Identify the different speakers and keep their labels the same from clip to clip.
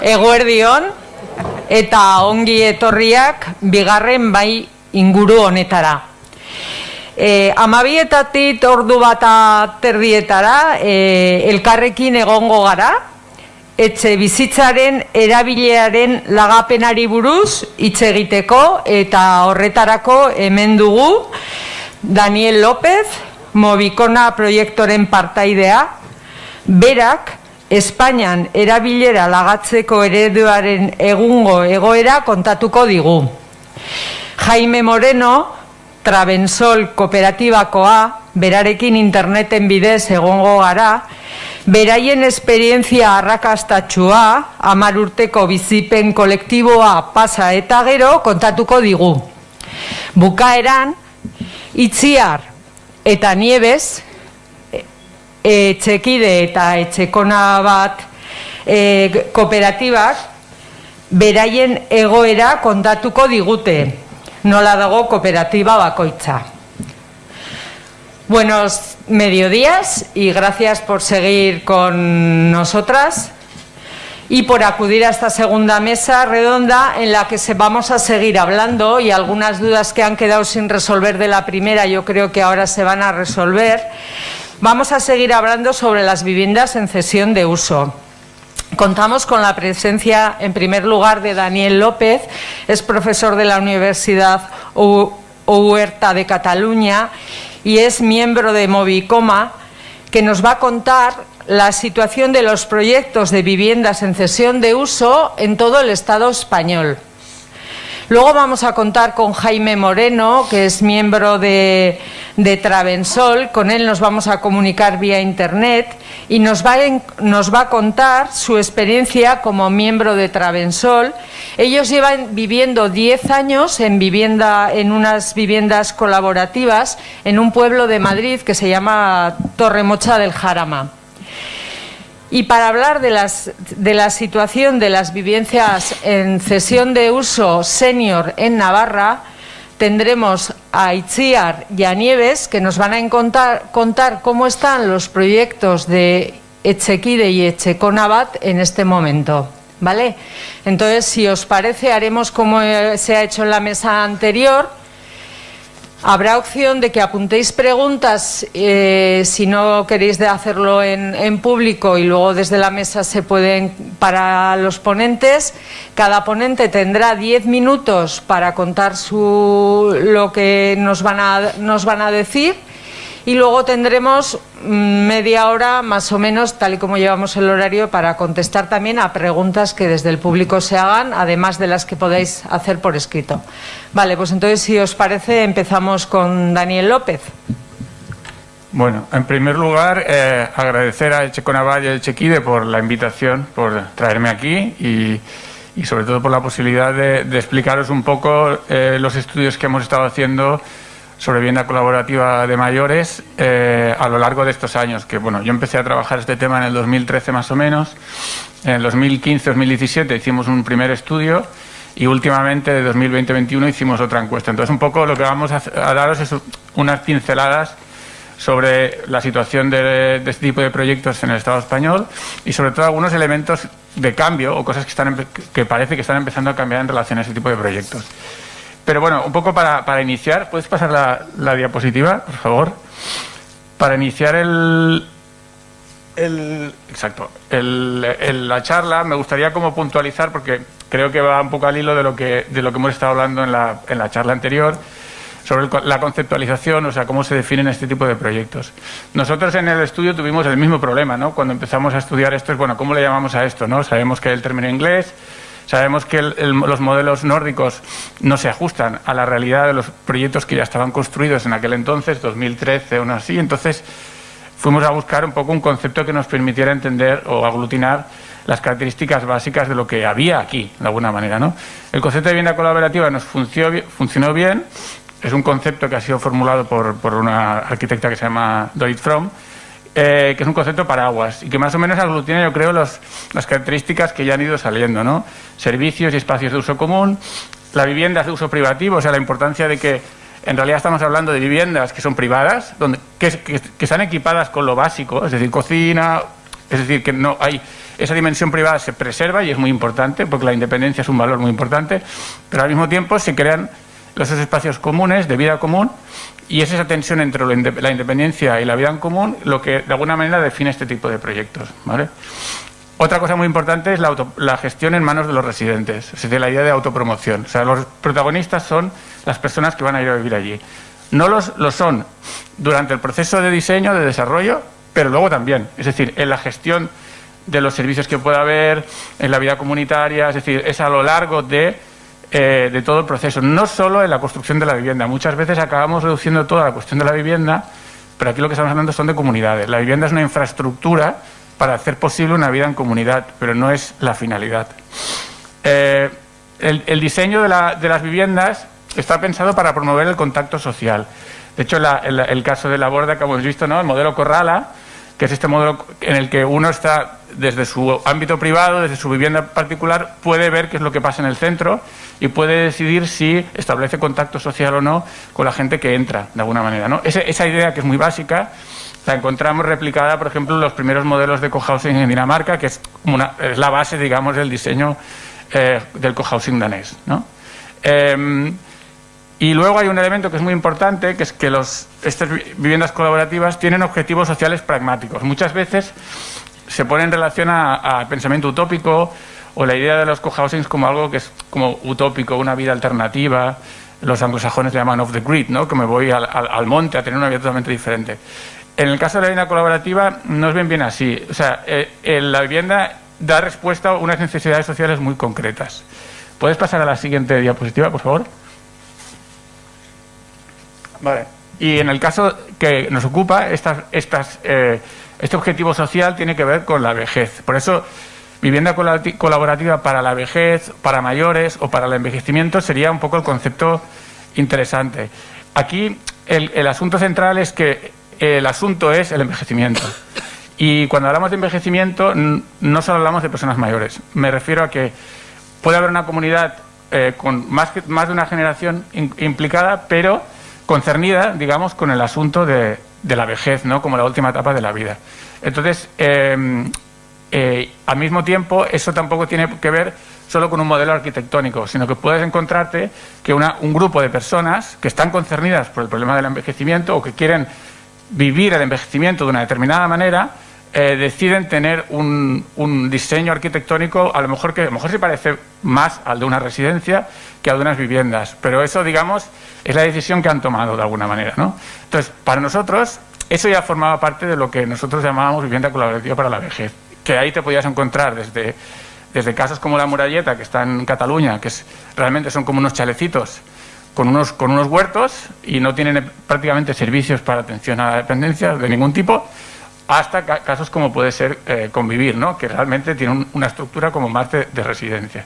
Speaker 1: Eguerdion eta ongi etorriak bigarren bai inguru honetara. 12:00 ordu bata terdietara elkarrekin egongo gara, etxe bizitzaren erabilearen lagapenari buruz hitz egiteko, eta horretarako hemen dugu Daniel López, Mobikona proiektoren partaidea. Berak Espainian erabilera lagatzeko ereduaren egungo egoera kontatuko digu. Jaime Moreno, Travensol kooperatibakoa, berarekin interneten bidez egongo gara, beraien esperientzia arrakastatsua, 10 urteko bizipen kolektiboa pasa eta gero kontatuko digu. Bukaeran, Itziar eta Nieves, Etxekide eta Etxekona bat kooperatibak, beraien egoera kontatuko digute. Nola dago kooperatiba bakoitza. Buenos mediodías y gracias por seguir con nosotras y por acudir a esta segunda mesa redonda en la que vamos a seguir hablando, y algunas dudas que han quedado sin resolver de la primera yo creo que ahora se van a resolver. Vamos a seguir hablando sobre las viviendas en cesión de uso. Contamos con la presencia, en primer lugar, de Daniel López, es profesor de la Universidad Oberta de Cataluña y es miembro de Mobicoma, que nos va a contar la situación de los proyectos de viviendas en cesión de uso en todo el Estado español. Luego vamos a contar con Jaime Moreno, que es miembro de Travensol. Con él nos vamos a comunicar vía internet y nos va a contar su experiencia como miembro de Travensol. Ellos llevan viviendo 10 años en unas viviendas colaborativas en un pueblo de Madrid que se llama Torremocha del Jarama. Y para hablar de la situación de las viviendas en cesión de uso senior en Navarra, tendremos a Itziar y a Nieves, que nos van a contar cómo están los proyectos de Etxekide y Etxekona bat en este momento. ¿Vale? Entonces, si os parece, haremos como se ha hecho en la mesa anterior. Habrá opción de que apuntéis preguntas si no queréis hacerlo en público, y luego desde la mesa se pueden para los ponentes. Cada ponente tendrá 10 minutos para contar lo que nos van a decir, y luego tendremos media hora más o menos, tal y como llevamos el horario, para contestar también a preguntas que desde el público se hagan, además de las que podáis hacer por escrito. Vale, pues entonces, si os parece, empezamos con Daniel López.
Speaker 2: Bueno, en primer lugar, agradecer a Etxekona bat y a Etxekide por la invitación, por traerme aquí y sobre todo por la posibilidad de explicaros un poco los estudios que hemos estado haciendo sobre vivienda colaborativa de mayores a lo largo de estos años. Que bueno, yo empecé a trabajar este tema en el 2013 más o menos. En el 2015-2017 hicimos un primer estudio, y últimamente de 2020-2021 hicimos otra encuesta. Entonces, un poco lo que vamos a daros es unas pinceladas sobre la situación de este tipo de proyectos en el Estado español, y sobre todo algunos elementos de cambio o cosas que parece que están empezando a cambiar en relación a ese tipo de proyectos. Pero bueno, un poco para iniciar, ¿puedes pasar la diapositiva, por favor? Para iniciar la charla, me gustaría como puntualizar, porque creo que va un poco al hilo de lo que hemos estado hablando en la charla anterior, sobre la conceptualización, o sea, cómo se definen este tipo de proyectos. Nosotros en el estudio tuvimos el mismo problema, ¿no? Cuando empezamos a estudiar esto, es bueno, ¿cómo le llamamos a esto, no? Sabemos que el término inglés, sabemos que los modelos nórdicos no se ajustan a la realidad de los proyectos que ya estaban construidos en aquel entonces, 2013 o no así. Entonces fuimos a buscar un poco un concepto que nos permitiera entender o aglutinar las características básicas de lo que había aquí, de alguna manera, ¿no? El concepto de vivienda colaborativa nos funcionó bien. Es un concepto que ha sido formulado por una arquitecta que se llama Dorit Fromm, que es un concepto paraguas y que más o menos aglutina, yo creo, las características que ya han ido saliendo, ¿no? Servicios y espacios de uso común, la vivienda de uso privativo, o sea, la importancia de que en realidad estamos hablando de viviendas que son privadas, que están equipadas con lo básico, es decir, cocina, es decir, que no hay esa dimensión privada se preserva y es muy importante, porque la independencia es un valor muy importante, pero al mismo tiempo se crean esos espacios comunes de vida común, y es esa tensión entre la independencia y la vida en común lo que de alguna manera define este tipo de proyectos, ¿vale? Otra cosa muy importante es la gestión en manos de los residentes, es decir, la idea de autopromoción. O sea, los protagonistas son las personas que van a ir a vivir allí. No lo son durante el proceso de diseño, de desarrollo, pero luego también. Es decir, en la gestión de los servicios que pueda haber, en la vida comunitaria, es decir, es a lo largo de todo el proceso, no solo en la construcción de la vivienda. Muchas veces acabamos reduciendo toda la cuestión de la vivienda, pero aquí lo que estamos hablando son de comunidades. La vivienda es una infraestructura para hacer posible una vida en comunidad, pero no es la finalidad. El diseño de las viviendas está pensado para promover el contacto social. De hecho, el caso de La Borda que hemos visto, ¿no? El modelo Corrala, que es este modelo en el que uno está desde su ámbito privado, desde su vivienda particular, puede ver qué es lo que pasa en el centro y puede decidir si establece contacto social o no con la gente que entra, de alguna manera, ¿no? Esa idea, que es muy básica, la encontramos replicada, por ejemplo, en los primeros modelos de cohousing en Dinamarca, que es la base, digamos, del diseño del cohousing danés, ¿no? Y luego hay un elemento que es muy importante, que es que estas viviendas colaborativas tienen objetivos sociales pragmáticos. Muchas veces se pone en relación a pensamiento utópico o la idea de los cohousings como algo que es como utópico, una vida alternativa. Los anglosajones le llaman off the grid, ¿no? Que me voy al monte a tener una vida totalmente diferente. En el caso de la vivienda colaborativa no es bien así. O sea, la vivienda da respuesta a unas necesidades sociales muy concretas. ¿Puedes pasar a la siguiente diapositiva, por favor? Vale. Y en el caso que nos ocupa, este objetivo social tiene que ver con la vejez. Por eso, vivienda colaborativa para la vejez, para mayores o para el envejecimiento sería un poco el concepto interesante. Aquí el asunto central es que el asunto es el envejecimiento. Y cuando hablamos de envejecimiento, no solo hablamos de personas mayores. Me refiero a que puede haber una comunidad con más de una generación implicada, pero concernida, digamos, con el asunto de la vejez, ¿no? Como la última etapa de la vida. Entonces, al mismo tiempo, eso tampoco tiene que ver solo con un modelo arquitectónico, sino que puedes encontrarte que un grupo de personas que están concernidas por el problema del envejecimiento o que quieren vivir el envejecimiento de una determinada manera, deciden tener un diseño arquitectónico a lo mejor se parece más al de una residencia que al de unas viviendas, pero eso, digamos, es la decisión que han tomado de alguna manera, ¿no? Entonces, para nosotros, eso ya formaba parte de lo que nosotros llamábamos vivienda colaborativa para la vejez, que ahí te podías encontrar desde casos como La Muralleta, que está en Cataluña, que realmente son como unos chalecitos con unos huertos y no tienen prácticamente servicios para atención a la dependencia de ningún tipo, hasta casos como puede ser Convivir, ¿no? Que realmente tiene una estructura como más de residencia.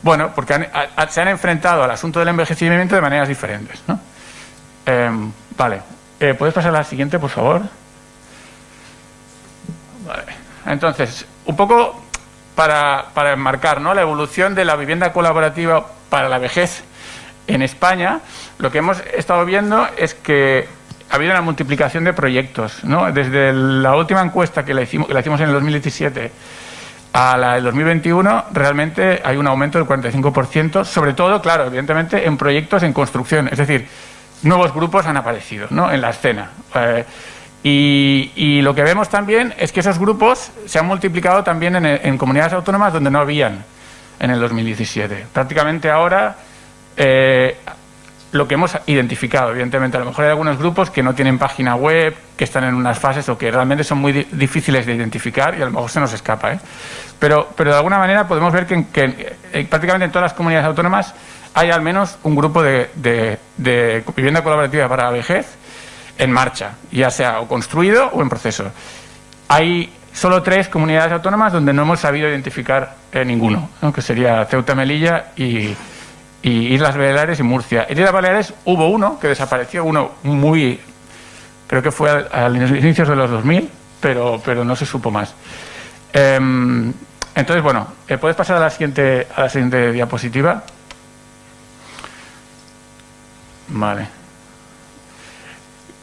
Speaker 2: Bueno, porque se han enfrentado al asunto del envejecimiento de maneras diferentes, ¿no? Vale. ¿Puedes pasar a la siguiente, por favor? Vale. Entonces, un poco para enmarcar, ¿no?, la evolución de la vivienda colaborativa para la vejez en España, lo que hemos estado viendo es que ha habido una multiplicación de proyectos, ¿no? Desde la última encuesta que la hicimos en el 2017 a la del 2021, realmente hay un aumento del 45%, sobre todo, claro, evidentemente, en proyectos en construcción. Es decir, nuevos grupos han aparecido, ¿no?, en la escena. Y lo que vemos también es que esos grupos se han multiplicado también en comunidades autónomas donde no habían en el 2017. Prácticamente ahora, lo que hemos identificado, evidentemente, a lo mejor hay algunos grupos que no tienen página web, que están en unas fases o que realmente son muy difíciles de identificar y a lo mejor se nos escapa, ¿eh? Pero de alguna manera podemos ver que prácticamente en todas las comunidades autónomas hay al menos un grupo de vivienda colaborativa para la vejez en marcha, ya sea o construido o en proceso. Hay solo 3 comunidades autónomas donde no hemos sabido identificar ninguno, ¿no?, que sería Ceuta, Melilla y Islas Baleares y Murcia. En Islas Baleares hubo uno que desapareció, creo que fue a los inicios de los 2000, pero no se supo más. Entonces, bueno, ¿puedes pasar a la siguiente diapositiva?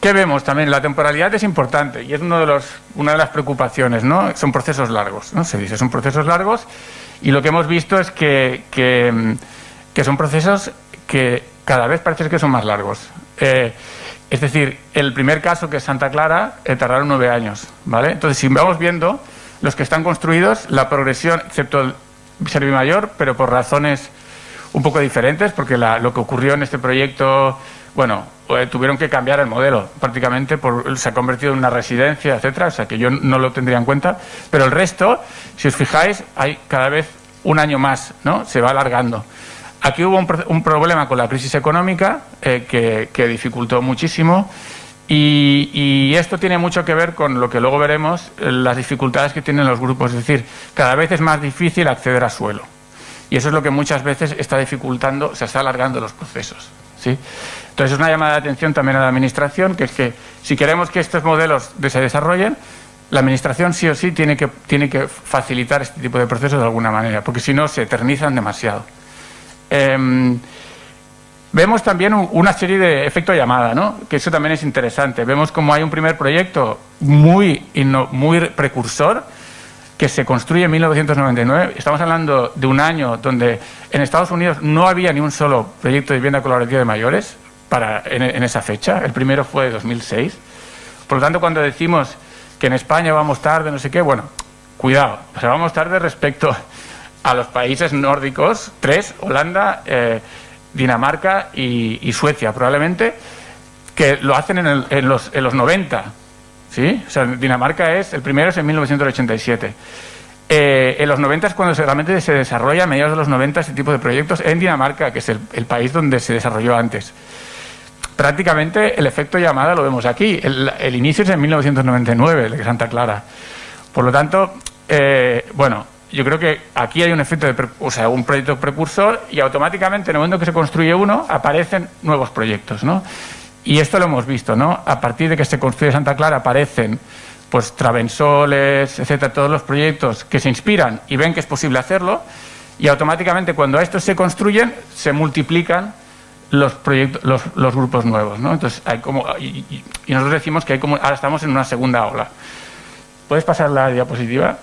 Speaker 2: ¿Qué vemos también? La temporalidad es importante y es una de las preocupaciones, ¿no? Son procesos largos, ¿no? Se dice, son procesos largos y lo que hemos visto es que son procesos que cada vez parece que son más largos. Es decir, el primer caso, que es Santa Clara, tardaron 9 años, ¿vale? Entonces, si vamos viendo los que están construidos, la progresión, excepto el Servimayor, pero por razones un poco diferentes, porque lo que ocurrió en este proyecto, bueno, tuvieron que cambiar el modelo, prácticamente se ha convertido en una residencia, etcétera, o sea que yo no lo tendría en cuenta, pero el resto, si os fijáis, hay cada vez un año más, ¿no? Se va alargando. Aquí hubo un problema con la crisis económica que dificultó muchísimo y esto tiene mucho que ver con lo que luego veremos, las dificultades que tienen los grupos, es decir, cada vez es más difícil acceder a suelo. Y eso es lo que muchas veces está dificultando, se está alargando los procesos, ¿sí? Entonces es una llamada de atención también a la Administración, que es que si queremos que estos modelos se desarrollen, la Administración sí o sí tiene que facilitar este tipo de procesos de alguna manera, porque si no se eternizan demasiado. Vemos también una serie de efecto llamada, ¿no? Que eso también es interesante. Vemos como hay un primer proyecto muy precursor, que se construye en 1999. Estamos hablando de un año donde en Estados Unidos no había ni un solo proyecto de vivienda colaborativa de mayores en esa fecha. El primero fue de 2006. Por lo tanto, cuando decimos que en España vamos tarde, no sé qué, bueno, cuidado, o sea, vamos tarde respecto a los países nórdicos, 3, Holanda, Dinamarca y Suecia, probablemente, que lo hacen en los 90. ¿Sí? O sea, Dinamarca el primero es en 1987. En los 90 es cuando realmente se desarrolla, a mediados de los 90, este tipo de proyectos en Dinamarca, que es el país donde se desarrolló antes. Prácticamente el efecto llamada lo vemos aquí. El inicio es en 1999, el de Santa Clara. Por lo tanto, bueno, yo creo que aquí hay un efecto un proyecto precursor y automáticamente en el momento que se construye uno aparecen nuevos proyectos, ¿no? Y esto lo hemos visto, ¿no? A partir de que se construye Santa Clara aparecen pues Travensoles, etcétera, todos los proyectos que se inspiran y ven que es posible hacerlo y automáticamente cuando estos se construyen se multiplican los proyectos, los grupos nuevos, ¿no? Entonces hay y nosotros decimos que ahora estamos en una segunda ola. ¿Puedes pasar la diapositiva?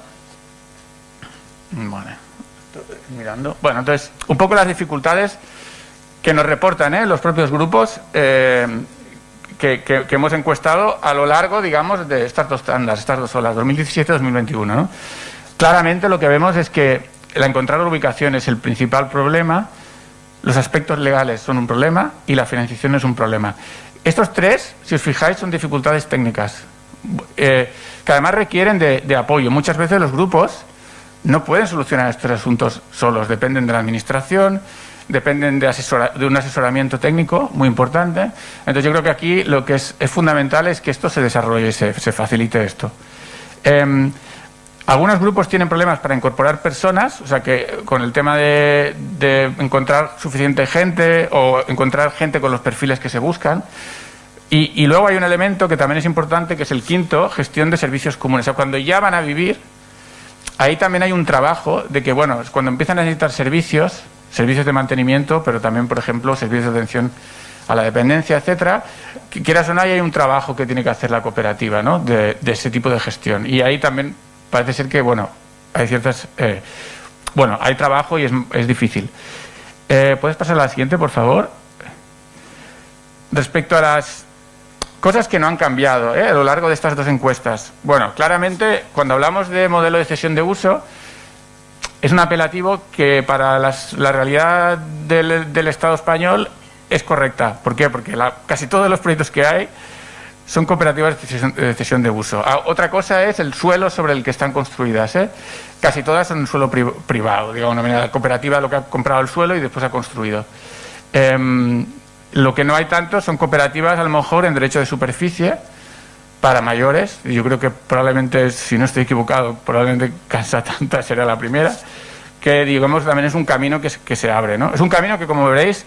Speaker 2: Vale. Mirando. Bueno, entonces un poco las dificultades que nos reportan los propios grupos que hemos encuestado a lo largo, digamos, de estas dos tandas, estas 2 olas, 2017-2021, ¿no? Claramente lo que vemos es que el encontrar la ubicación es el principal problema, los aspectos legales son un problema y la financiación es un problema. Estos 3, si os fijáis, son dificultades técnicas que además requieren de apoyo. Muchas veces los grupos no pueden solucionar estos asuntos solos, dependen de la Administración, dependen de un asesoramiento técnico muy importante. Entonces yo creo que aquí lo que es fundamental es que esto se desarrolle y se facilite esto. Algunos grupos tienen problemas para incorporar personas, o sea que con el tema de encontrar suficiente gente o encontrar gente con los perfiles que se buscan. Y luego hay un elemento que también es importante, que es el quinto, gestión de servicios comunes. O sea, cuando ya van a vivir, ahí también hay un trabajo de que, bueno, cuando empiezan a necesitar servicios de mantenimiento, pero también, por ejemplo, servicios de atención a la dependencia, etcétera, que quieras o no, hay un trabajo que tiene que hacer la cooperativa, ¿no? De ese tipo de gestión. Y ahí también parece ser que, bueno, hay ciertas... hay trabajo y es difícil. ¿Puedes pasar a la siguiente, por favor? Respecto a las cosas que no han cambiado a lo largo de estas 2 encuestas. Bueno, claramente, cuando hablamos de modelo de cesión de uso, es un apelativo que para la realidad del Estado español es correcta. ¿Por qué? Porque casi todos los proyectos que hay son cooperativas de cesión de uso. Otra cosa es el suelo sobre el que están construidas. Casi todas son suelo privado. Digamos, la cooperativa lo que ha comprado el suelo y después ha construido. Lo que no hay tanto son cooperativas, a lo mejor, en derecho de superficie para mayores. Y yo creo que probablemente, si no estoy equivocado, probablemente Casa Tanta será la primera, que digamos también es un camino que se abre, ¿no? Es un camino que, como veréis,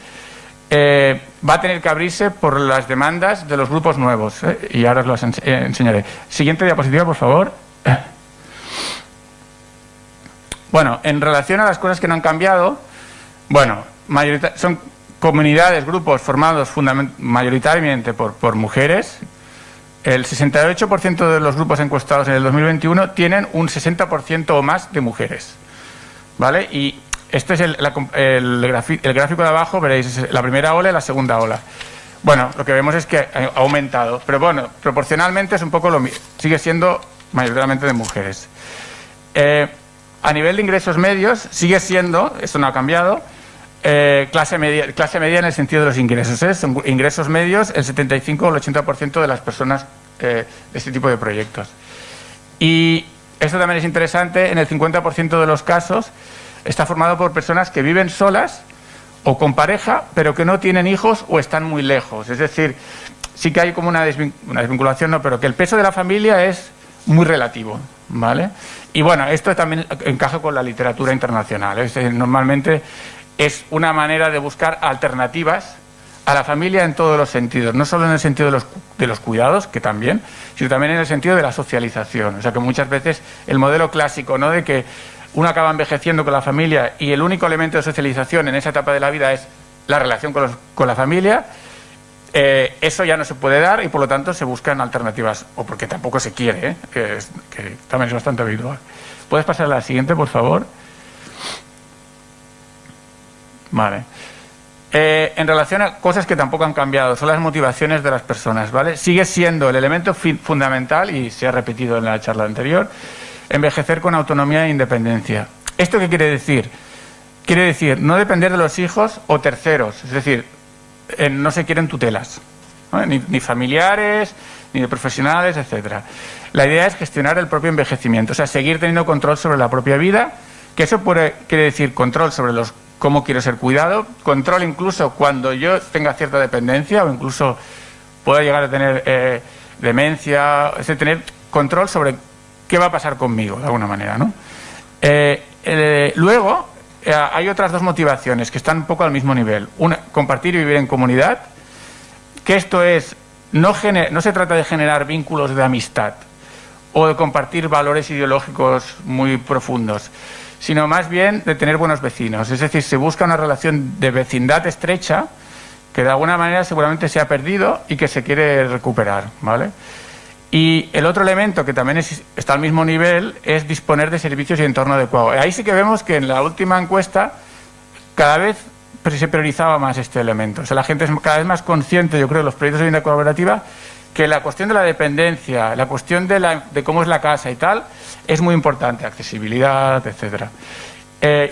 Speaker 2: va a tener que abrirse por las demandas de los grupos nuevos, y ahora os los enseñaré. Siguiente diapositiva, por favor. Bueno, en relación a las cosas que no han cambiado, bueno, son comunidades, grupos formados mayoritariamente por mujeres, el 68% de los grupos encuestados en el 2021 tienen un 60% o más de mujeres, ¿vale? Y este es el gráfico de abajo, veréis la primera ola y la segunda ola. Bueno, lo que vemos es que ha aumentado, pero bueno, proporcionalmente es un poco lo mismo, sigue siendo mayoritariamente de mujeres. A nivel de ingresos medios, sigue siendo, esto no ha cambiado, clase media en el sentido de los ingresos. Son ingresos medios el 75 o el 80% de las personas de este tipo de proyectos. Y esto también es interesante, en el 50% de los casos está formado por personas que viven solas o con pareja, pero que no tienen hijos o están muy lejos. Es decir, sí que hay como una desvinculación, no, pero que el peso de la familia es muy relativo, ¿vale? Y bueno, esto también encaja con la literatura internacional. Normalmente es una manera de buscar alternativas a la familia en todos los sentidos, no solo en el sentido de los cuidados, que también, sino también en el sentido de la socialización. O sea que muchas veces el modelo clásico, ¿no?, de que uno acaba envejeciendo con la familia y el único elemento de socialización en esa etapa de la vida es la relación con la familia, eso ya no se puede dar y por lo tanto se buscan alternativas, o porque tampoco se quiere, que también es bastante habitual. ¿Puedes pasar a la siguiente, por favor? Vale. En relación a cosas que tampoco han cambiado, son las motivaciones de las personas, ¿vale? Sigue siendo el elemento fundamental, y se ha repetido en la charla anterior, envejecer con autonomía e independencia. ¿Esto qué quiere decir? Quiere decir no depender de los hijos o terceros, es decir, no se quieren tutelas, ¿no? Ni familiares, ni de profesionales, etcétera. La idea es gestionar el propio envejecimiento, o sea, seguir teniendo control sobre la propia vida, que eso quiere decir control sobre cómo quiero ser cuidado, control incluso cuando yo tenga cierta dependencia o incluso pueda llegar a tener demencia, es decir, tener control sobre qué va a pasar conmigo, de alguna manera, ¿no? Luego, hay otras dos motivaciones que están un poco al mismo nivel. Una, compartir y vivir en comunidad, que esto es, no se trata de generar vínculos de amistad o de compartir valores ideológicos muy profundos, sino más bien de tener buenos vecinos. Es decir, se busca una relación de vecindad estrecha que de alguna manera seguramente se ha perdido y que se quiere recuperar, ¿vale? Y el otro elemento que también está al mismo nivel es disponer de servicios y entorno adecuado. Ahí sí que vemos que en la última encuesta cada vez se priorizaba más este elemento. O sea, la gente es cada vez más consciente, yo creo, de los proyectos de vivienda colaborativa, que la cuestión de la dependencia, la cuestión de cómo es la casa y tal, es muy importante, accesibilidad, etcétera.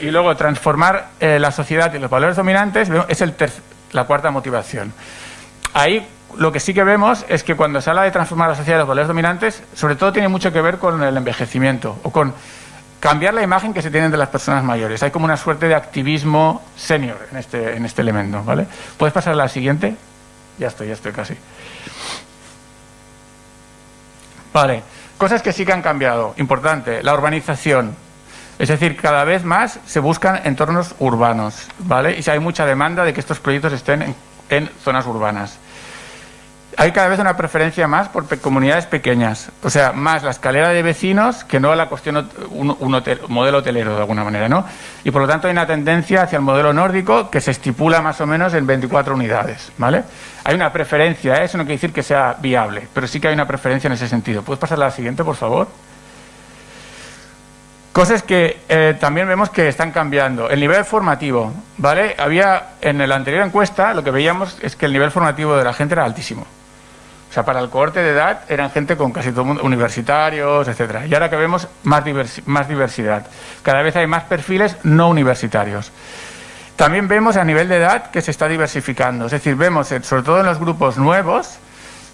Speaker 2: Y luego transformar la sociedad y los valores dominantes es la cuarta motivación. Ahí lo que sí que vemos es que cuando se habla de transformar la sociedad y los valores dominantes, sobre todo tiene mucho que ver con el envejecimiento o con cambiar la imagen que se tienen de las personas mayores. Hay como una suerte de activismo senior en este elemento, ¿vale? ¿Puedes pasar a la siguiente? Ya estoy casi. Vale, cosas que sí que han cambiado. Importante, la urbanización. Es decir, cada vez más se buscan entornos urbanos, ¿vale? Y hay mucha demanda de que estos proyectos estén en zonas urbanas. Hay cada vez una preferencia más por comunidades pequeñas, o sea, más la escalera de vecinos que no la cuestión modelo hotelero de alguna manera, ¿no? Y por lo tanto hay una tendencia hacia el modelo nórdico que se estipula más o menos en 24 unidades, ¿vale? Hay una preferencia, eso no quiere decir que sea viable, pero sí que hay una preferencia en ese sentido. ¿Puedes pasar a la siguiente, por favor? Cosas que también vemos que están cambiando. El nivel formativo, ¿vale? En la anterior encuesta lo que veíamos es que el nivel formativo de la gente era altísimo. O sea, para el cohorte de edad eran gente con casi todo el mundo, universitarios, etcétera. Y ahora que vemos más diversidad. Cada vez hay más perfiles no universitarios. También vemos a nivel de edad que se está diversificando. Es decir, vemos, sobre todo en los grupos nuevos,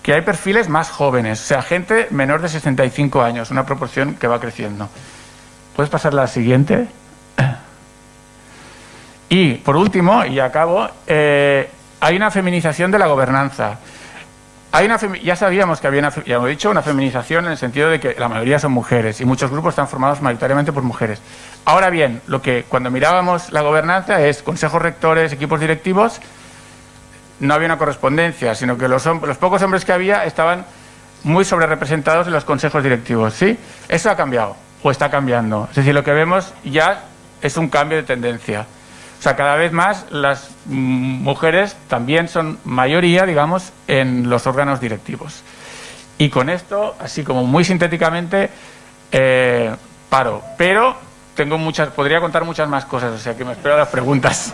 Speaker 2: que hay perfiles más jóvenes. O sea, gente menor de 65 años, una proporción que va creciendo. ¿Puedes pasar a la siguiente? Y, por último, y acabo, hay una feminización de la gobernanza. Ya sabíamos que había ya hemos dicho, una feminización en el sentido de que la mayoría son mujeres y muchos grupos están formados mayoritariamente por mujeres. Ahora bien, cuando mirábamos la gobernanza es consejos rectores, equipos directivos, no había una correspondencia, sino que los pocos hombres que había estaban muy sobrerepresentados en los consejos directivos, ¿sí? Eso ha cambiado, o está cambiando. Es decir, lo que vemos ya es un cambio de tendencia. O sea, cada vez más las mujeres también son mayoría, digamos, en los órganos directivos. Y con esto, así como muy sintéticamente, paro. Pero podría contar muchas más cosas, o sea que me espero a las preguntas.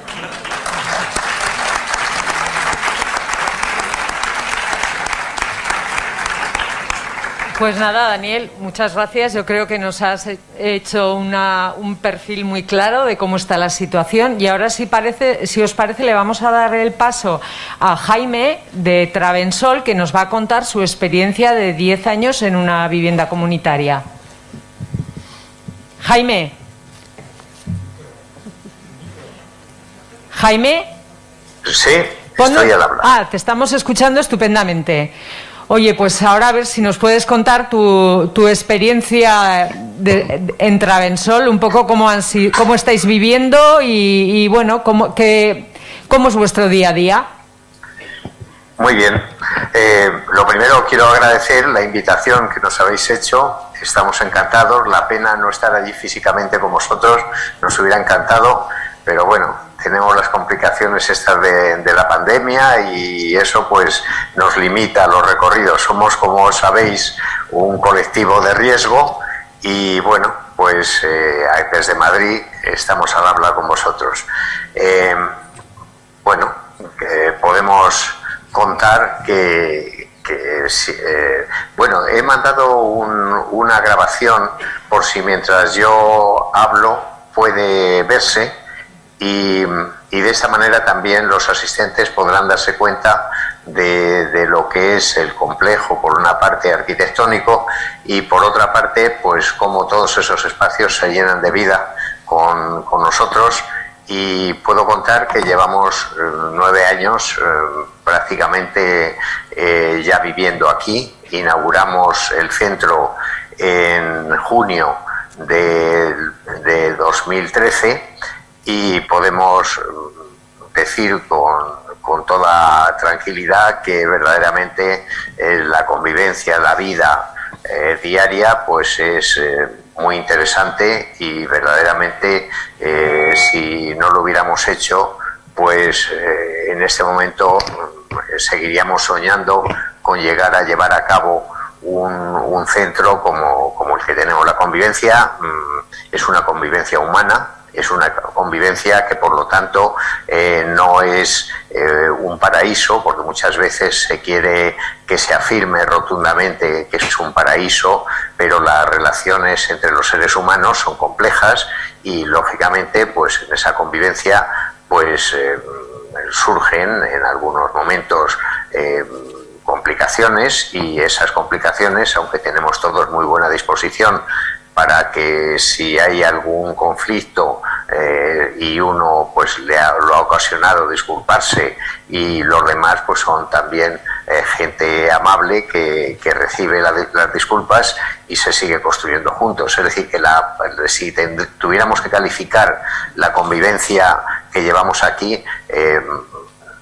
Speaker 1: Pues nada, Daniel, muchas gracias. Yo creo que nos has hecho un perfil muy claro de cómo está la situación. Y ahora, si os parece, le vamos a dar el paso a Jaime de Travensol, que nos va a contar su experiencia de 10 años en una vivienda comunitaria. Jaime. Jaime.
Speaker 3: Sí, estoy al habla.
Speaker 1: Te estamos escuchando estupendamente. Oye, pues ahora a ver si nos puedes contar tu experiencia en Travensol, un poco cómo estáis viviendo y bueno, cómo es vuestro día a día.
Speaker 3: Muy bien. Lo primero, quiero agradecer la invitación que nos habéis hecho. Estamos encantados. La pena no estar allí físicamente con vosotros. Nos hubiera encantado, pero bueno, tenemos las complicaciones estas de la pandemia y eso pues nos limita los recorridos. Somos, como sabéis, un colectivo de riesgo y bueno, pues desde Madrid estamos al habla con vosotros. Podemos contar bueno, he mandado una grabación por si mientras yo hablo puede verse. Y de esta manera también los asistentes podrán darse cuenta de lo que es el complejo, por una parte arquitectónico y por otra parte pues cómo todos esos espacios se llenan de vida con nosotros. Y puedo contar que llevamos 9 años prácticamente ya viviendo aquí. Inauguramos el centro en junio de 2013 y podemos decir con toda tranquilidad que verdaderamente la convivencia, la vida diaria pues es muy interesante y verdaderamente si no lo hubiéramos hecho pues en este momento seguiríamos soñando con llegar a llevar a cabo un centro como el que tenemos. La convivencia es una convivencia humana. Es una convivencia que, por lo tanto, no es un paraíso, porque muchas veces se quiere que se afirme rotundamente que es un paraíso, pero las relaciones entre los seres humanos son complejas y, lógicamente, pues en esa convivencia pues surgen en algunos momentos complicaciones y esas complicaciones, aunque tenemos todos muy buena disposición para que si hay algún conflicto y uno pues lo ha ocasionado, disculparse, y los demás pues son también gente amable que recibe las disculpas y se sigue construyendo juntos. Es decir, que si tuviéramos que calificar la convivencia que llevamos aquí,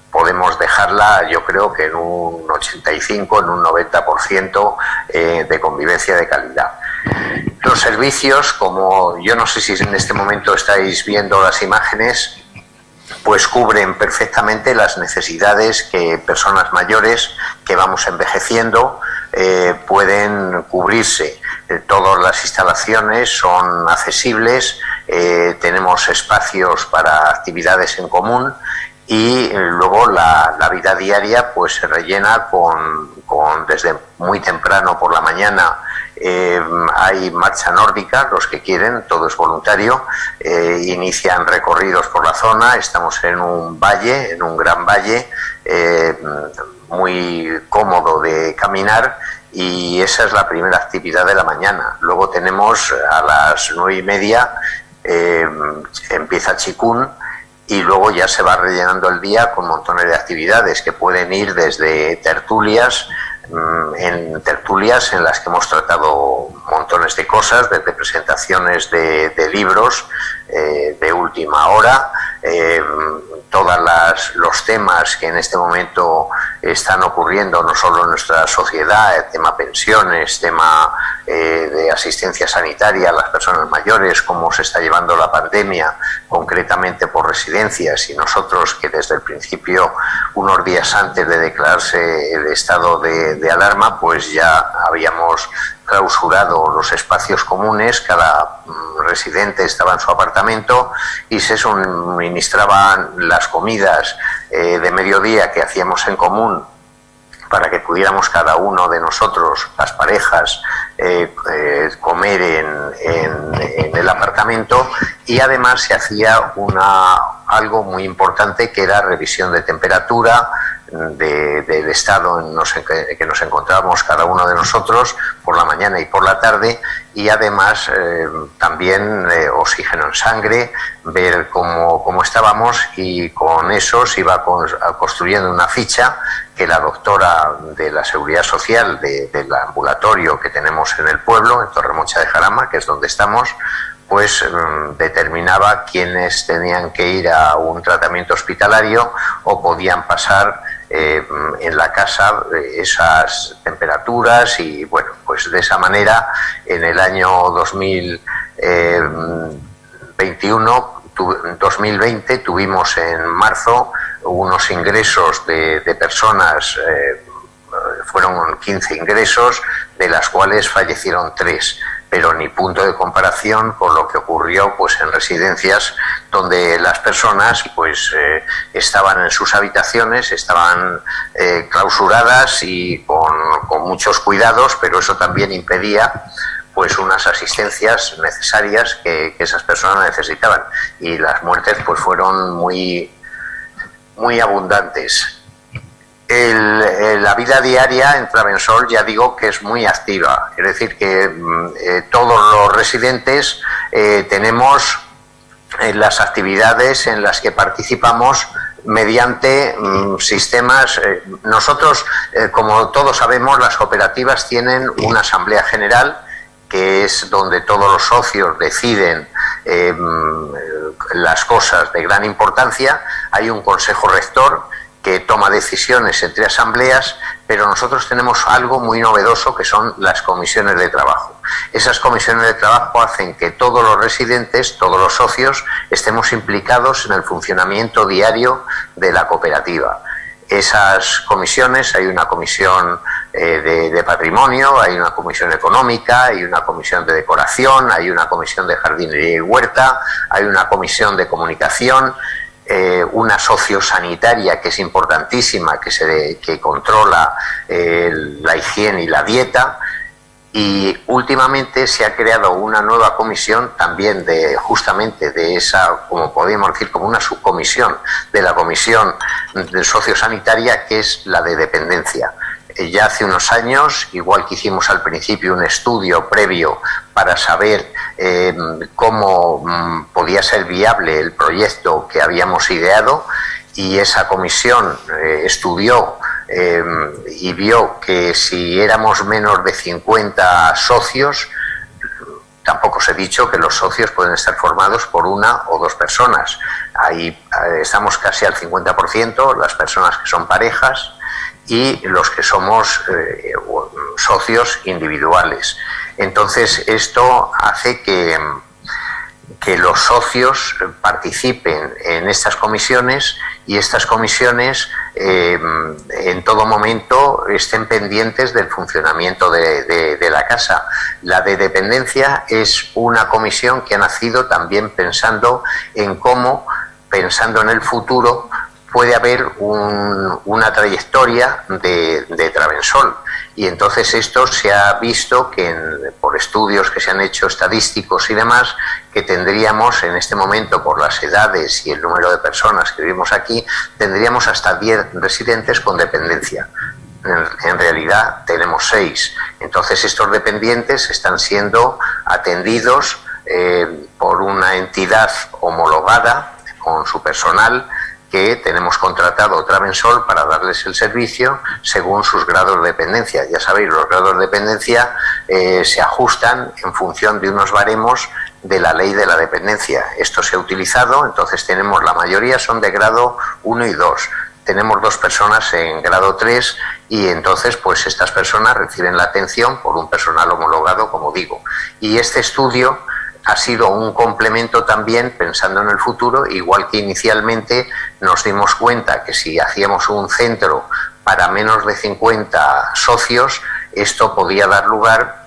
Speaker 3: podemos dejarla, yo creo que en un 85, en un 90% de convivencia de calidad. Los servicios, como yo no sé si en este momento estáis viendo las imágenes, pues cubren perfectamente las necesidades que personas mayores que vamos envejeciendo pueden cubrirse. Todas las instalaciones son accesibles, tenemos espacios para actividades en común y luego la vida diaria pues se rellena desde muy temprano por la mañana. Hay marcha nórdica, los que quieren, todo es voluntario, inician recorridos por la zona. Estamos en un valle, en un gran valle, muy cómodo de caminar, y esa es la primera actividad de la mañana. Luego tenemos a las 9:30 empieza Chikun, y luego ya se va rellenando el día con montones de actividades que pueden ir desde tertulias en las que hemos tratado montones de cosas, desde presentaciones de libros, de última hora. Todos los temas que en este momento están ocurriendo, no solo en nuestra sociedad, el tema pensiones, tema de asistencia sanitaria a las personas mayores, cómo se está llevando la pandemia, concretamente por residencias, y nosotros que desde el principio, unos días antes de declararse el estado de alarma, pues ya habíamos clausurado los espacios comunes, cada residente estaba en su apartamento y se suministraban las comidas de mediodía que hacíamos en común para que pudiéramos cada uno de nosotros, las parejas, comer en el apartamento, y además se hacía algo muy importante, que era revisión de temperatura del estado en que nos encontrábamos cada uno de nosotros por la mañana y por la tarde, y además también oxígeno en sangre, ver cómo estábamos, y con eso se iba construyendo una ficha que la doctora de la Seguridad Social del ambulatorio que tenemos en el pueblo, en Torremocha de Jarama, que es donde estamos, pues determinaba quiénes tenían que ir a un tratamiento hospitalario o podían pasar en la casa esas temperaturas. Y bueno, pues de esa manera en el año 2020 tuvimos en marzo unos ingresos de personas, fueron 15 ingresos, de las cuales fallecieron 3, pero ni punto de comparación con lo que ocurrió pues en residencias donde las personas pues estaban en sus habitaciones, estaban clausuradas y con muchos cuidados, pero eso también impedía pues unas asistencias necesarias que esas personas necesitaban, y las muertes pues fueron muy abundantes. La vida diaria en Travensol, ya digo que es muy activa, es decir que todos los residentes tenemos las actividades en las que participamos mediante sistemas. Nosotros, como todos sabemos, las cooperativas tienen una asamblea general, que es donde todos los socios deciden las cosas de gran importancia. Hay un consejo rector que toma decisiones entre asambleas, pero nosotros tenemos algo muy novedoso, que son las comisiones de trabajo. Esas comisiones de trabajo hacen que todos los residentes, todos los socios, estemos implicados en el funcionamiento diario de la cooperativa. Esas comisiones, hay una comisión de patrimonio, hay una comisión económica, hay una comisión de decoración, hay una comisión de jardinería y huerta, hay una comisión de comunicación, una sociosanitaria que es importantísima, que controla la higiene y la dieta. Y últimamente se ha creado una nueva comisión también justamente de esa, como podemos decir, como una subcomisión de la comisión de sociosanitaria, que es la de dependencia. Ya hace unos años, igual que hicimos al principio un estudio previo para saber cómo podía ser viable el proyecto que habíamos ideado, y esa comisión estudió y vio que si éramos menos de 50 socios, tampoco os he dicho que los socios pueden estar formados por una o dos personas. Ahí estamos casi al 50%, las personas que son parejas y los que somos socios individuales. Entonces esto hace que los socios participen en estas comisiones, y estas comisiones en todo momento estén pendientes del funcionamiento de la casa. La de dependencia es una comisión que ha nacido también pensando en cómo, pensando en el futuro, puede haber una trayectoria de Travensol. Y entonces esto se ha visto que por estudios que se han hecho estadísticos y demás, que tendríamos en este momento, por las edades y el número de personas que vivimos aquí, tendríamos hasta 10 residentes con dependencia. En realidad tenemos 6. Entonces estos dependientes están siendo atendidos por una entidad homologada con su personal, que tenemos contratado Travensol para darles el servicio según sus grados de dependencia. Ya sabéis, los grados de dependencia se ajustan en función de unos baremos de la ley de la dependencia. Esto se ha utilizado, entonces tenemos, la mayoría son de grado 1 y 2. Tenemos 2 personas en grado 3 y entonces pues estas personas reciben la atención por un personal homologado, como digo. Y este estudio ha sido un complemento también pensando en el futuro, igual que inicialmente nos dimos cuenta que si hacíamos un centro para menos de 50 socios, esto podía dar lugar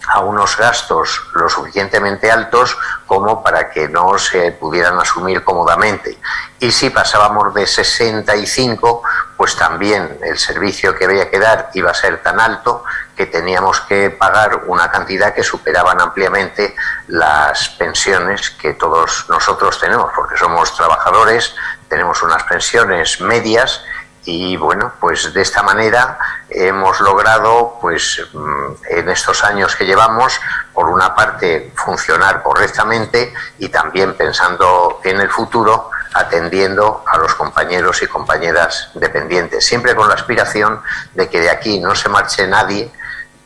Speaker 3: a unos gastos lo suficientemente altos como para que no se pudieran asumir cómodamente. Y si pasábamos de 65, pues también el servicio que había que dar iba a ser tan alto que teníamos que pagar una cantidad que superaban ampliamente las pensiones que todos nosotros tenemos, porque somos trabajadores, tenemos unas pensiones medias. Y bueno, pues de esta manera hemos logrado, pues en estos años que llevamos, por una parte funcionar correctamente y también pensando en el futuro, atendiendo a los compañeros y compañeras dependientes, siempre con la aspiración de que de aquí no se marche nadie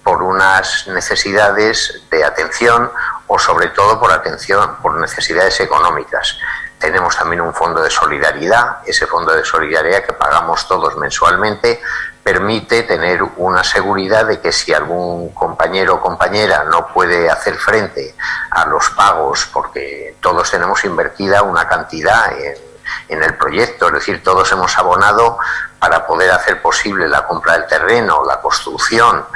Speaker 3: por unas necesidades de atención o sobre todo por necesidades económicas. Tenemos también un fondo de solidaridad. Ese fondo de solidaridad que pagamos todos mensualmente permite tener una seguridad de que si algún compañero o compañera no puede hacer frente a los pagos, porque todos tenemos invertida una cantidad en el proyecto, es decir, todos hemos abonado para poder hacer posible la compra del terreno, la construcción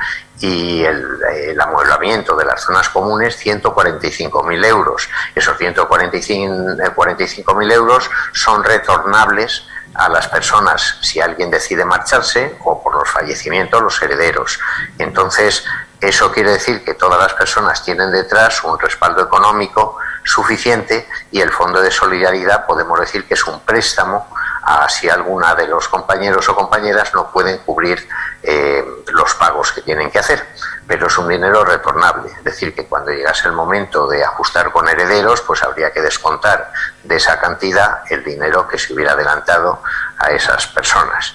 Speaker 3: y el amueblamiento de las zonas comunes, 145.000 euros. Esos 145.000 euros son retornables a las personas si alguien decide marcharse o por los fallecimientos, los herederos. Entonces, eso quiere decir que todas las personas tienen detrás un respaldo económico suficiente y el Fondo de Solidaridad podemos decir que es un préstamo a si alguna de los compañeros o compañeras no pueden cubrir los pagos que tienen que hacer, pero es un dinero retornable, es decir, que cuando llegase el momento de ajustar con herederos, pues habría que descontar de esa cantidad el dinero que se hubiera adelantado a esas personas.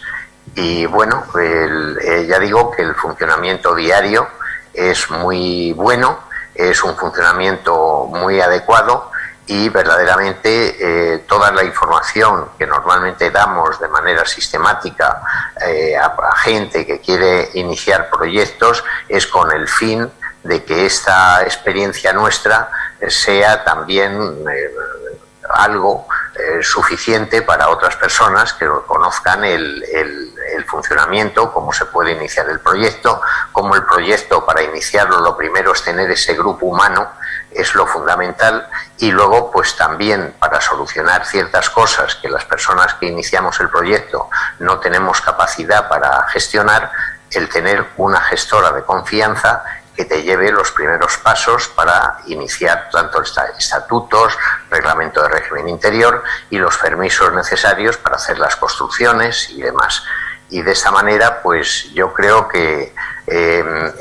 Speaker 3: Y bueno, ya digo que el funcionamiento diario es muy bueno, es un funcionamiento muy adecuado y verdaderamente toda la información que normalmente damos de manera sistemática a gente que quiere iniciar proyectos es con el fin de que esta experiencia nuestra sea también algo suficiente para otras personas que conozcan el funcionamiento, cómo se puede iniciar el proyecto, cómo el proyecto para iniciarlo lo primero es tener ese grupo humano, es lo fundamental, y luego pues también para solucionar ciertas cosas que las personas que iniciamos el proyecto no tenemos capacidad para gestionar, el tener una gestora de confianza que te lleve los primeros pasos para iniciar tanto estatutos, reglamento de régimen interior y los permisos necesarios para hacer las construcciones y demás. Y de esta manera, pues yo creo que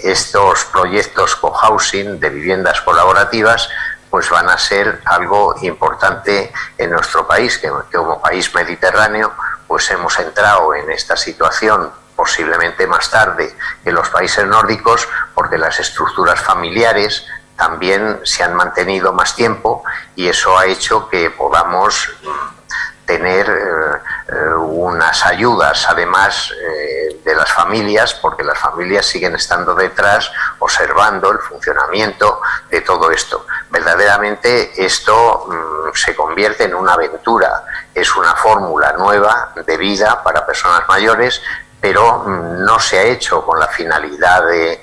Speaker 3: estos proyectos cohousing de viviendas colaborativas pues van a ser algo importante en nuestro país, que como país mediterráneo pues hemos entrado en esta situación posiblemente más tarde que los países nórdicos, porque las estructuras familiares también se han mantenido más tiempo y eso ha hecho que podamos tener unas ayudas además de las familias, porque las familias siguen estando detrás observando el funcionamiento de todo esto. Verdaderamente esto se convierte en una aventura, es una fórmula nueva de vida para personas mayores, pero no se ha hecho con la finalidad de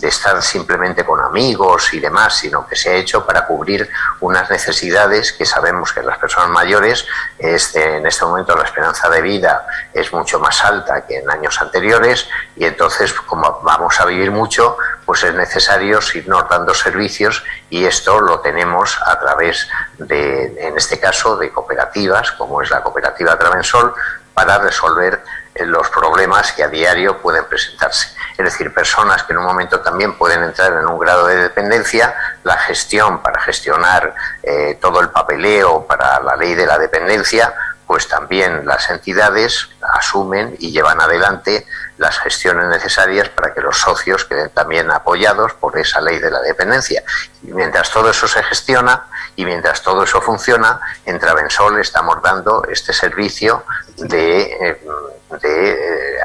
Speaker 3: estar simplemente con amigos y demás, sino que se ha hecho para cubrir unas necesidades que sabemos que las personas mayores, en este momento la esperanza de vida es mucho más alta que en años anteriores y entonces como vamos a vivir mucho, pues es necesario irnos dando servicios y esto lo tenemos a través de, en este caso, de cooperativas, como es la cooperativa Travensol, para resolver los problemas que a diario pueden presentarse. Es decir, personas que en un momento también pueden entrar en un grado de dependencia, la gestión para gestionar todo el papeleo para la ley de la dependencia, pues también las entidades asumen y llevan adelante las gestiones necesarias para que los socios queden también apoyados por esa ley de la dependencia. Y mientras todo eso se gestiona y mientras todo eso funciona, en Travensol estamos dando este servicio de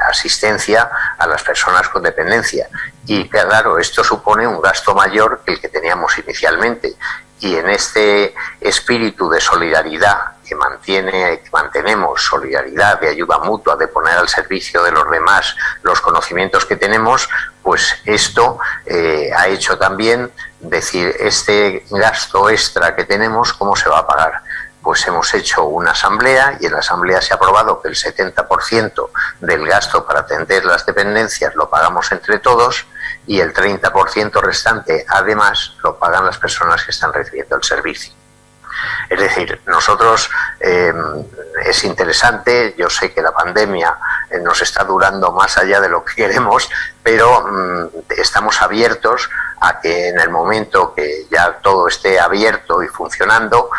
Speaker 3: asistencia a las personas con dependencia. Y claro, esto supone un gasto mayor que el que teníamos inicialmente. Y en este espíritu de solidaridad que mantenemos, solidaridad, de ayuda mutua, de poner al servicio de los demás los conocimientos que tenemos, pues esto ha hecho también decir, este gasto extra que tenemos, ¿cómo se va a pagar? Pues hemos hecho una asamblea y en la asamblea se ha aprobado que el 70% del gasto para atender las dependencias lo pagamos entre todos y el 30% restante, además, lo pagan las personas que están recibiendo el servicio. Es decir, nosotros es interesante, yo sé que la pandemia nos está durando más allá de lo que queremos, pero estamos abiertos a que en el momento que ya todo esté abierto y funcionando,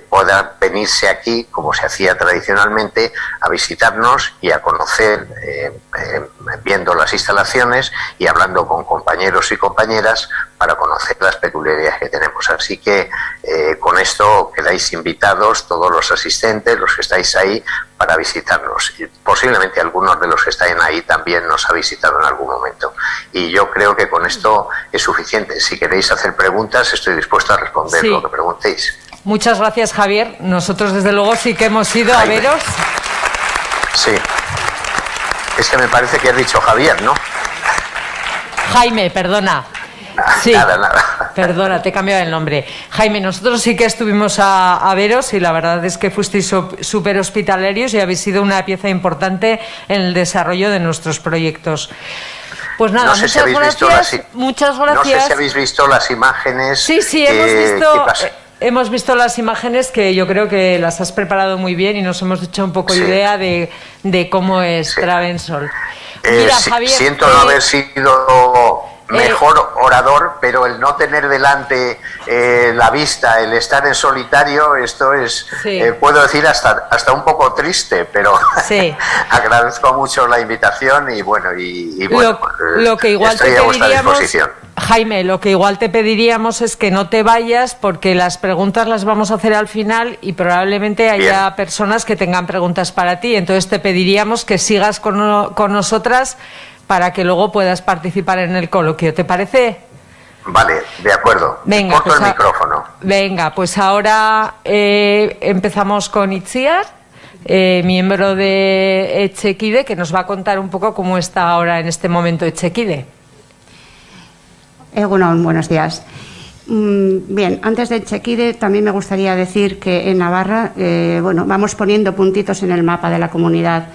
Speaker 3: pueda venirse aquí, como se hacía tradicionalmente, a visitarnos y a conocer, viendo las instalaciones y hablando con compañeros y compañeras para conocer las peculiaridades que tenemos. Así que con esto quedáis invitados todos los asistentes, los que estáis ahí, para visitarnos. Y posiblemente algunos de los que están ahí también nos ha visitado en algún momento. Y yo creo que con esto es suficiente. Si queréis hacer preguntas, estoy dispuesto a responder lo que preguntéis.
Speaker 1: Muchas gracias, Javier. Nosotros, desde luego, sí que hemos ido a veros.
Speaker 3: Sí. Es que me parece que has dicho Javier, ¿no?
Speaker 1: Jaime, perdona. Sí,
Speaker 3: nada.
Speaker 1: Perdona, te he cambiado el nombre. Jaime, nosotros sí que estuvimos a veros y la verdad es que fuisteis súper hospitalarios y habéis sido una pieza importante en el desarrollo de nuestros proyectos. Pues nada, muchas gracias. Muchas gracias.
Speaker 3: No sé si habéis visto las imágenes.
Speaker 1: Sí, hemos visto las imágenes, que yo creo que las has preparado muy bien y nos hemos hecho un poco idea de cómo es Travensol. Mira, Javier,
Speaker 3: siento no haber sido mejor orador, pero el no tener delante la vista, el estar en solitario, esto es, puedo decir, hasta un poco triste, pero agradezco mucho la invitación y bueno,
Speaker 1: lo que igual
Speaker 3: estoy a vuestra disposición.
Speaker 1: Jaime, lo que igual te pediríamos es que no te vayas, porque las preguntas las vamos a hacer al final y probablemente haya personas que tengan preguntas para ti. Entonces te pediríamos que sigas con nosotras para que luego puedas participar en el coloquio. ¿Te parece?
Speaker 3: Vale, de acuerdo.
Speaker 1: Venga,
Speaker 3: corto el micrófono.
Speaker 1: Venga, pues ahora empezamos con Itziar, miembro de Etxekide, que nos va a contar un poco cómo está ahora en este momento Etxekide.
Speaker 4: Buenos días. Bien, antes de Etxekide también me gustaría decir que en Navarra vamos poniendo puntitos en el mapa de la comunidad.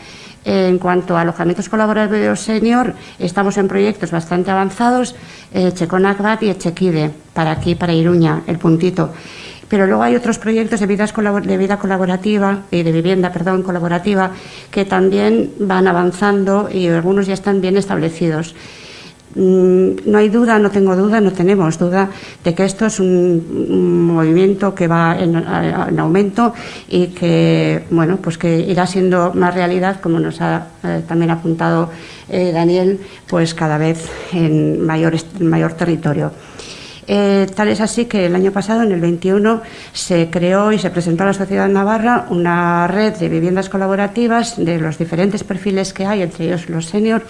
Speaker 4: En cuanto a alojamientos colaborativos senior, estamos en proyectos bastante avanzados, Txekonak Bat y Etxekide, para aquí, para Iruña, el puntito. Pero luego hay otros proyectos de vida colaborativa y de vivienda, colaborativa, que también van avanzando y algunos ya están bien establecidos. No hay duda, no tenemos duda de que esto es un movimiento que va en aumento y que, pues que irá siendo más realidad, como nos ha también apuntado Daniel, pues cada vez en mayor territorio. Tal es así que el año pasado, en el 21, se creó y se presentó a la sociedad navarra una red de viviendas colaborativas de los diferentes perfiles que hay, entre ellos los senior,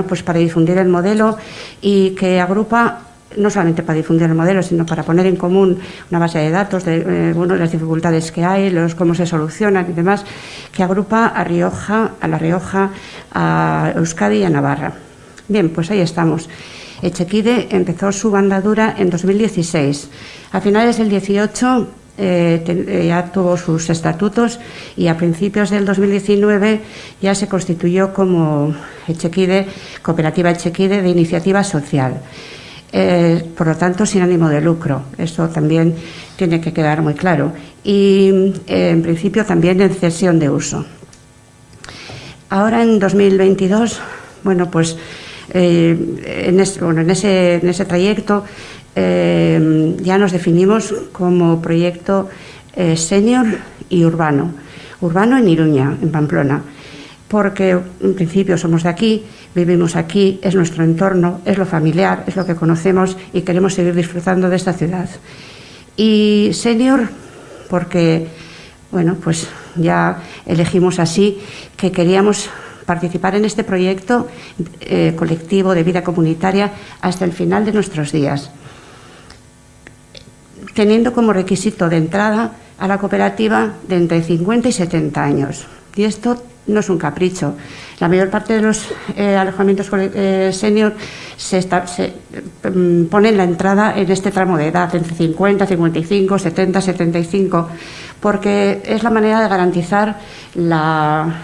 Speaker 4: pues para difundir el modelo y que agrupa, no solamente para difundir el modelo, sino para poner en común una base de datos de las dificultades que hay, cómo se solucionan y demás, que agrupa a La Rioja, a Euskadi y a Navarra. Bien, pues ahí estamos. Etxekide empezó su andadura en 2016. A finales del 18 ya tuvo sus estatutos y a principios del 2019 ya se constituyó como Etxekide, Cooperativa Etxekide de Iniciativa Social. Por lo tanto, sin ánimo de lucro. Eso también tiene que quedar muy claro. Y en principio también en cesión de uso. Ahora en 2022, en ese trayecto ya nos definimos como proyecto senior y urbano. Urbano en Iruña, en Pamplona, porque en principio somos de aquí, vivimos aquí, es nuestro entorno, es lo familiar, es lo que conocemos y queremos seguir disfrutando de esta ciudad. Y senior, porque, bueno, pues ya elegimos así que queríamos participar en este proyecto colectivo de vida comunitaria hasta el final de nuestros días, teniendo como requisito de entrada a la cooperativa de entre 50 y 70 años. Y esto no es un capricho. La mayor parte de los alojamientos senior se ponen la entrada en este tramo de edad, entre 50, 55, 70, 75, porque es la manera de garantizar la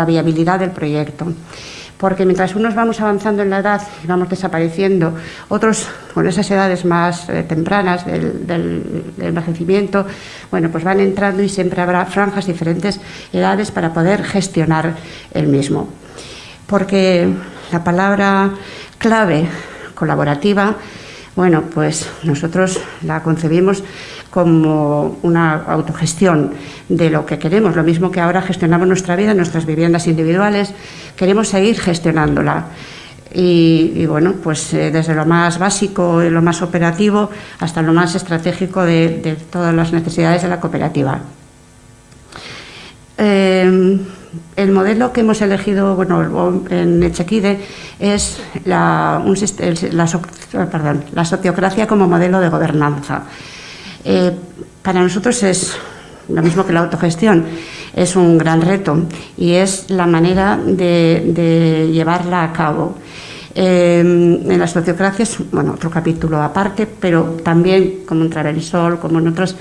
Speaker 4: viabilidad del proyecto. Porque mientras unos vamos avanzando en la edad y vamos desapareciendo, otros con esas edades más tempranas del envejecimiento, bueno, pues van entrando y siempre habrá franjas diferentes edades para poder gestionar el mismo. Porque la palabra clave colaborativa, bueno, pues nosotros la concebimos como una autogestión de lo que queremos, lo mismo que ahora gestionamos nuestra vida, nuestras viviendas individuales, queremos seguir gestionándola. Y bueno, pues desde lo más básico y lo más operativo hasta lo más estratégico de todas las necesidades de la cooperativa. El modelo que hemos elegido, bueno, en Echequide es la sociocracia como modelo de gobernanza. Para nosotros es lo mismo que la autogestión, es un gran reto y es la manera de llevarla a cabo. En las sociocracias, bueno, otro capítulo aparte, pero también como en Travelsol, como en otras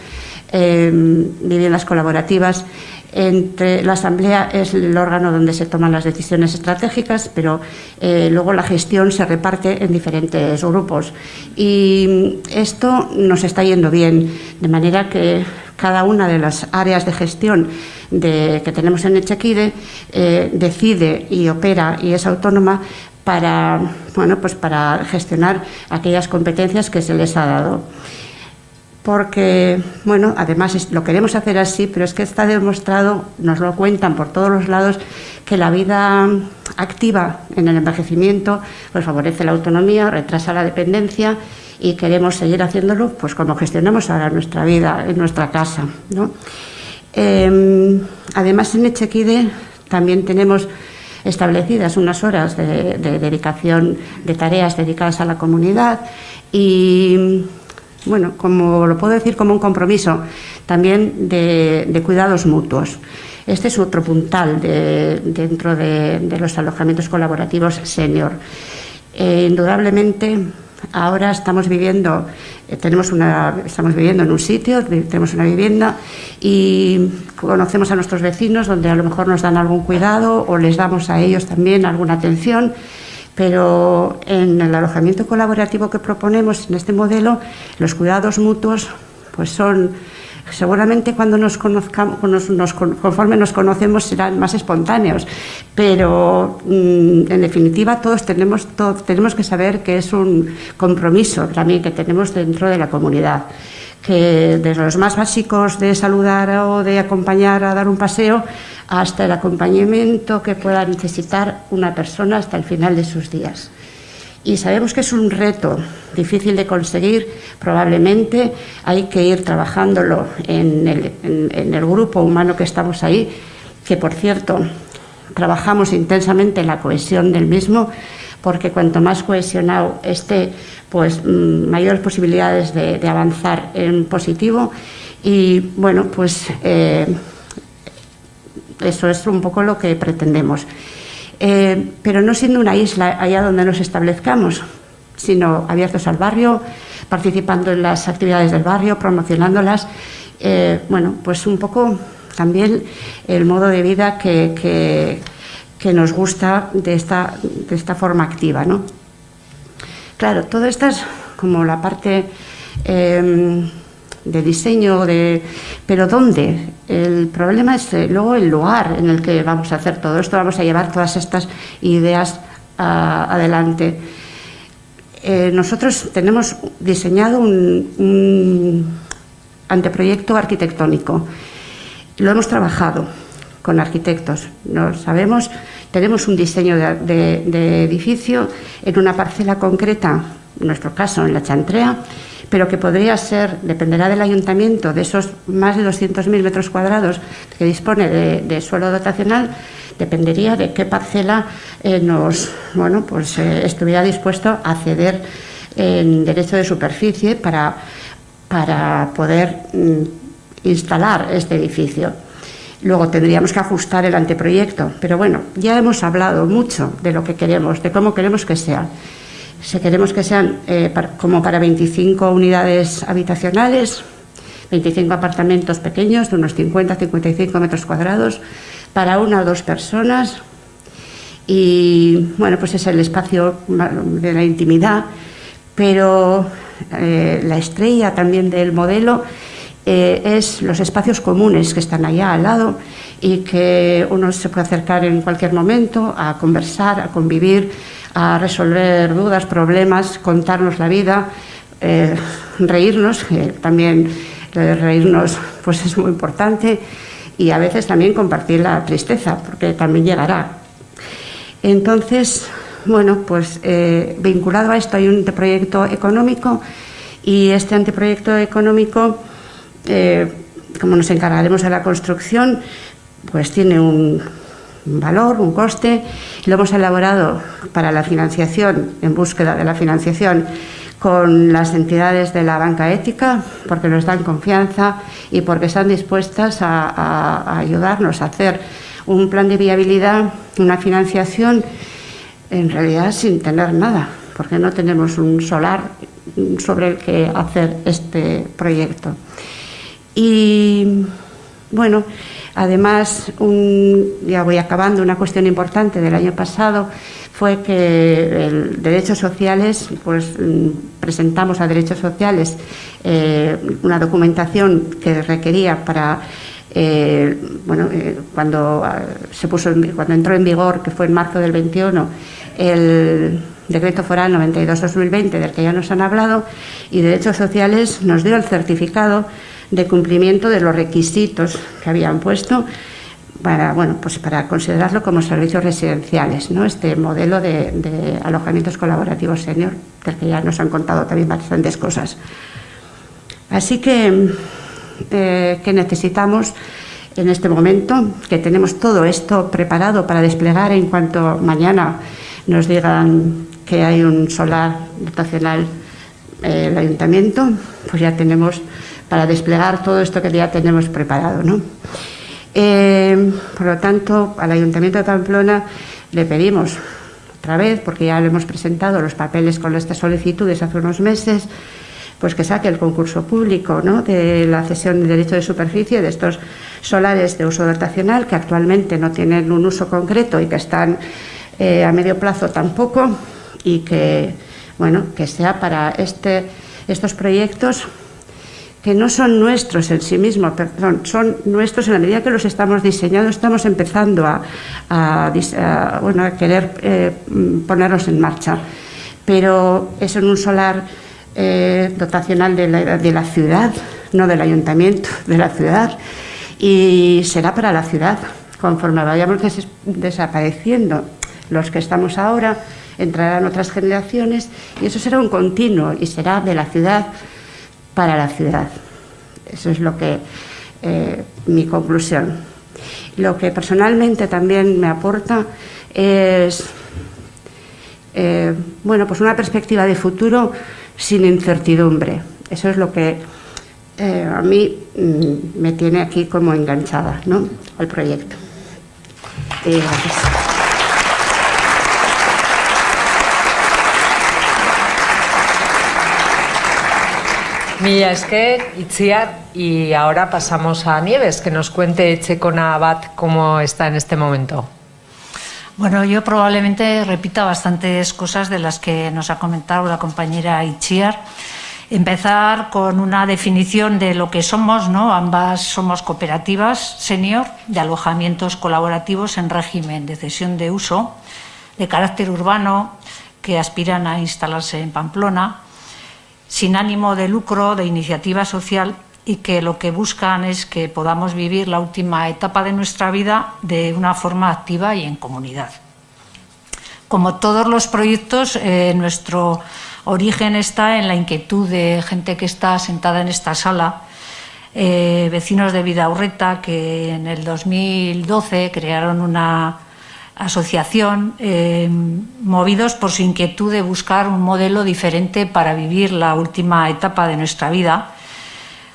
Speaker 4: viviendas colaborativas, la asamblea es el órgano donde se toman las decisiones estratégicas, pero luego la gestión se reparte en diferentes grupos y esto nos está yendo bien, de manera que cada una de las áreas de gestión que tenemos en Echequide decide y opera y es autónoma para, bueno, pues para gestionar aquellas competencias que se les ha dado. Porque, bueno, además lo queremos hacer así, pero es que está demostrado, nos lo cuentan por todos los lados, que la vida activa en el envejecimiento pues favorece la autonomía, retrasa la dependencia y queremos seguir haciéndolo pues como gestionamos ahora nuestra vida en nuestra casa, ¿no? Además, en Echequide también tenemos establecidas unas horas de dedicación de tareas dedicadas a la comunidad y, bueno, como lo puedo decir, como un compromiso también de cuidados mutuos. Este es otro puntal dentro de los alojamientos colaborativos senior. Indudablemente, ahora estamos viviendo en un sitio, tenemos una vivienda y conocemos a nuestros vecinos donde a lo mejor nos dan algún cuidado o les damos a ellos también alguna atención. Pero en el alojamiento colaborativo que proponemos en este modelo, los cuidados mutuos pues son, seguramente cuando nos conozcamos, conforme nos conocemos serán más espontáneos, pero en definitiva todos tenemos que saber que es un compromiso también que tenemos dentro de la comunidad, que desde los más básicos de saludar o de acompañar a dar un paseo hasta el acompañamiento que pueda necesitar una persona hasta el final de sus días. Y sabemos que es un reto difícil de conseguir, probablemente hay que ir trabajándolo en el grupo humano que estamos ahí, que por cierto trabajamos intensamente en la cohesión del mismo, porque cuanto más cohesionado esté, pues mayores posibilidades de avanzar en positivo y bueno, pues eso es un poco lo que pretendemos. Pero no siendo una isla allá donde nos establezcamos, sino abiertos al barrio, participando en las actividades del barrio, promocionándolas. Bueno, pues un poco también el modo de vida que nos gusta de esta forma activa, ¿no? Claro, todo esto es como la parte de diseño, pero ¿dónde? El problema es luego el lugar en el que vamos a hacer todo esto, vamos a llevar todas estas ideas adelante. Nosotros tenemos diseñado un anteproyecto arquitectónico Lo hemos trabajado con arquitectos, no sabemos, tenemos un diseño de edificio en una parcela concreta, en nuestro caso en la Chantrea, pero que podría ser, dependerá del ayuntamiento, de esos más de 200.000 metros cuadrados que dispone de suelo dotacional, dependería de qué parcela estuviera dispuesto a ceder en derecho de superficie para poder instalar este edificio. Luego tendríamos que ajustar el anteproyecto, pero bueno, ya hemos hablado mucho de lo que queremos, de cómo queremos que sea. Si queremos que sean como para 25 unidades habitacionales, 25 apartamentos pequeños de unos 50-55 metros cuadrados para 1 o 2 personas, y bueno, pues es el espacio de la intimidad, pero la estrella también del modelo es los espacios comunes que están allá al lado y que uno se puede acercar en cualquier momento a conversar, a convivir, a resolver dudas, problemas, contarnos la vida, reírnos, que también reírnos pues es muy importante, y a veces también compartir la tristeza, porque también llegará. Entonces, bueno, pues vinculado a esto hay un anteproyecto económico, y este anteproyecto económico, como nos encargaremos de la construcción, pues tiene un valor, un coste. Lo hemos elaborado para la financiación, en búsqueda de la financiación, con las entidades de la banca ética, porque nos dan confianza y porque están dispuestas a ayudarnos a hacer un plan de viabilidad, una financiación, en realidad sin tener nada, porque no tenemos un solar sobre el que hacer este proyecto. Y bueno, además, ya voy acabando, una cuestión importante del año pasado fue que el Derechos Sociales, pues presentamos a Derechos Sociales una documentación que requería para, cuando entró en vigor, que fue en marzo del 21, el Decreto Foral 92/2020, del que ya nos han hablado, y Derechos Sociales nos dio el certificado de cumplimiento de los requisitos que habían puesto para considerarlo como servicios residenciales, ¿no? Este modelo de alojamientos colaborativos senior, del que ya nos han contado también bastantes cosas. Así que necesitamos en este momento, que tenemos todo esto preparado para desplegar en cuanto mañana nos digan que hay un solar dotacional el ayuntamiento, pues ya tenemos para desplegar todo esto que ya tenemos preparado, ¿no? Por lo tanto, al Ayuntamiento de Pamplona le pedimos otra vez, porque ya le hemos presentado los papeles con estas solicitudes hace unos meses, pues que saque el concurso público, ¿no?, de la cesión de derecho de superficie de estos solares de uso dotacional, que actualmente no tienen un uso concreto y que están a medio plazo tampoco, y que, bueno, que sea para estos proyectos que no son nuestros en sí mismos, perdón, son nuestros en la medida que los estamos diseñando, estamos empezando a querer ponerlos en marcha. Pero es en un solar dotacional de la ciudad, no del ayuntamiento, de la ciudad, y será para la ciudad. Conforme vayamos desapareciendo los que estamos ahora, entrarán otras generaciones, y eso será un continuo, y será de la ciudad para la ciudad. Eso es lo que mi conclusión. Lo que personalmente también me aporta es pues una perspectiva de futuro sin incertidumbre. Eso es lo que a mí me tiene aquí como enganchada, ¿no?, al proyecto. Gracias.
Speaker 1: Mila esker, Itziar, y ahora pasamos a Nieves, que nos cuente Txekona Bat cómo está en este momento.
Speaker 5: Bueno, yo probablemente repita bastantes cosas de las que nos ha comentado la compañera Itziar. Empezar con una definición de lo que somos, ¿no? Ambas somos cooperativas senior de alojamientos colaborativos en régimen de cesión de uso, de carácter urbano, que aspiran a instalarse en Pamplona, sin ánimo de lucro, de iniciativa social y que lo que buscan es que podamos vivir la última etapa de nuestra vida de una forma activa y en comunidad. Como todos los proyectos, nuestro origen está en la inquietud de gente que está sentada en esta sala, vecinos de Bidaurreta, que en el 2012 crearon una asociación movidos por su inquietud de buscar un modelo diferente para vivir la última etapa de nuestra vida.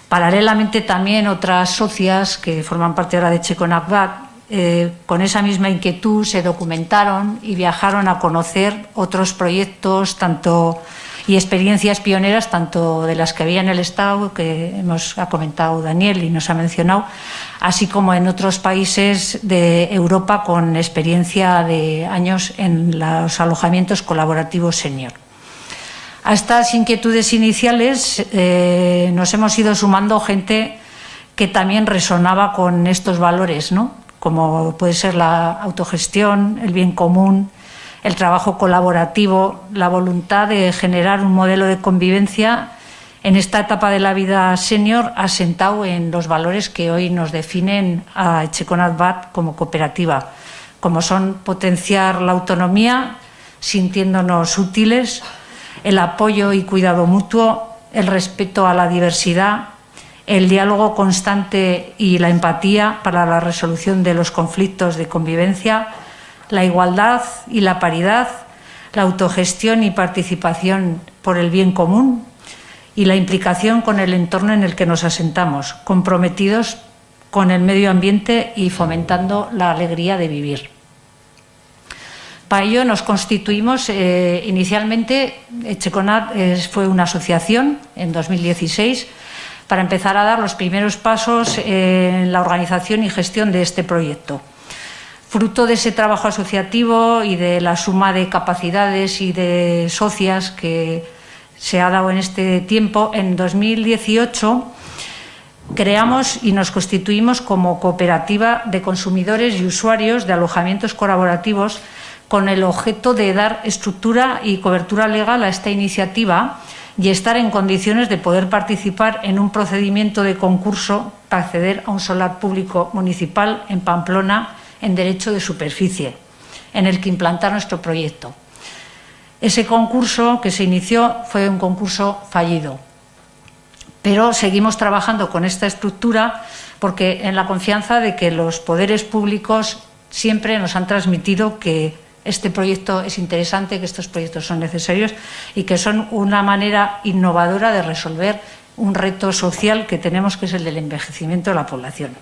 Speaker 5: Paralelamente también otras socias que forman parte ahora de Txekonak Bat, con esa misma inquietud se documentaron y viajaron a conocer otros proyectos y experiencias pioneras, tanto de las que había en el Estado, que ha comentado Daniel y nos ha mencionado, así como en otros países de Europa con experiencia de años en los alojamientos colaborativos senior. A estas inquietudes iniciales nos hemos ido sumando gente que también resonaba con estos valores, ¿no? Como puede ser la autogestión, el bien común, el trabajo colaborativo, la voluntad de generar un modelo de convivencia en esta etapa de la vida senior asentado en los valores que hoy nos definen a Txekonak Bat como cooperativa, como son potenciar la autonomía, sintiéndonos útiles, el apoyo y cuidado mutuo, el respeto a la diversidad, el diálogo constante y la empatía para la resolución de los conflictos de convivencia, la igualdad y la paridad, la autogestión y participación por el bien común y la implicación con el entorno en el que nos asentamos, comprometidos con el medio ambiente y fomentando la alegría de vivir. Para ello nos constituimos inicialmente, Txekonak fue una asociación en 2016 para empezar a dar los primeros pasos en la organización y gestión de este proyecto. Fruto de ese trabajo asociativo y de la suma de capacidades y de socias que se ha dado en este tiempo, en 2018 creamos y nos constituimos como cooperativa de consumidores y usuarios de alojamientos colaborativos con el objeto de dar estructura y cobertura legal a esta iniciativa y estar en condiciones de poder participar en un procedimiento de concurso para acceder a un solar público municipal en Pamplona en derecho de superficie, en el que implantar nuestro proyecto. Ese concurso que se inició fue un concurso fallido, pero seguimos trabajando con esta estructura porque en la confianza de que los poderes públicos siempre nos han transmitido que este proyecto es interesante, que estos proyectos son necesarios y que son una manera innovadora de resolver un reto social que tenemos, que es el del envejecimiento de la población.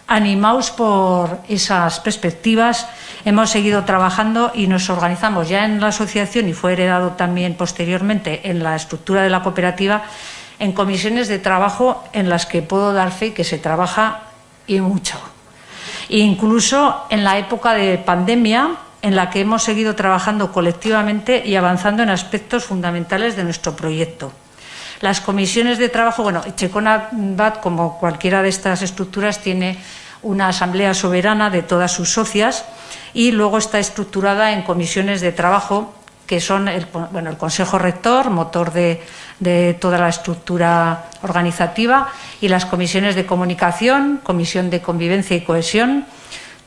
Speaker 5: Animados por esas perspectivas, hemos seguido trabajando y nos organizamos ya en la asociación, y fue heredado también posteriormente en la estructura de la cooperativa, en comisiones de trabajo en las que puedo dar fe que se trabaja y mucho. E incluso en la época de pandemia, en la que hemos seguido trabajando colectivamente y avanzando en aspectos fundamentales de nuestro proyecto. Las comisiones de trabajo, Txekonak Bat, como cualquiera de estas estructuras, tiene una asamblea soberana de todas sus socias y luego está estructurada en comisiones de trabajo que son el Consejo Rector, motor de toda la estructura organizativa, y las comisiones de comunicación, comisión de convivencia y cohesión,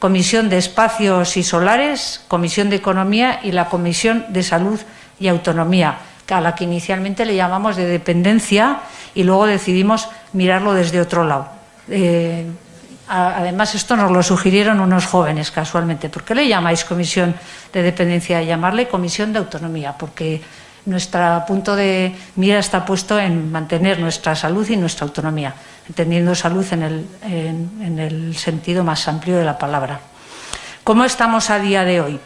Speaker 5: comisión de espacios y solares, comisión de economía y la comisión de salud y autonomía, a la que inicialmente le llamamos de dependencia y luego decidimos mirarlo desde otro lado. Además, esto nos lo sugirieron unos jóvenes casualmente. ¿Por qué le llamáis comisión de dependencia? Llamarle comisión de autonomía, porque nuestro punto de mira está puesto en mantener nuestra salud y nuestra autonomía, entendiendo salud en el sentido más amplio de la palabra. ¿Cómo estamos a día de hoy?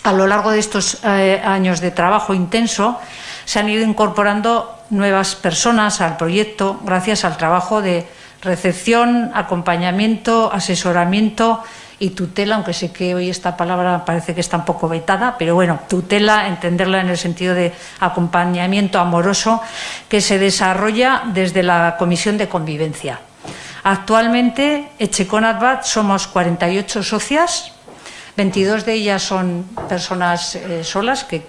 Speaker 5: A lo largo de estos años de trabajo intenso se han ido incorporando nuevas personas al proyecto gracias al trabajo de recepción, acompañamiento, asesoramiento y tutela, aunque sé que hoy esta palabra parece que está un poco vetada, pero bueno, tutela, entenderla en el sentido de acompañamiento amoroso, que se desarrolla desde la Comisión de Convivencia. Actualmente, en Txekonak Bat somos 48 socias, 22 de ellas son personas solas que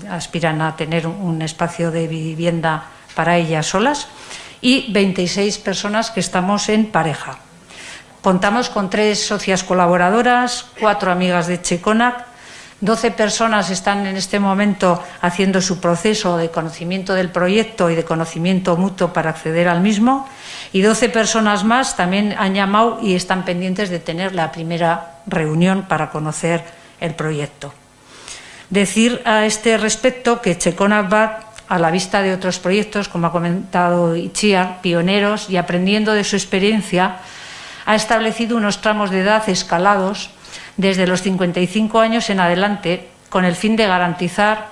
Speaker 5: aspiran a tener un espacio de vivienda para ellas solas, y 26 personas que estamos en pareja. Contamos con 3 socias colaboradoras, 4 amigas de Checonac, 12 personas están en este momento haciendo su proceso de conocimiento del proyecto y de conocimiento mutuo para acceder al mismo, y 12 personas más también han llamado y están pendientes de tener la primera reunión para conocer el proyecto. Decir a este respecto que Checonac va, a la vista de otros proyectos, como ha comentado Itziar, pioneros, y aprendiendo de su experiencia, ha establecido unos tramos de edad escalados desde los 55 años en adelante, con el fin de garantizar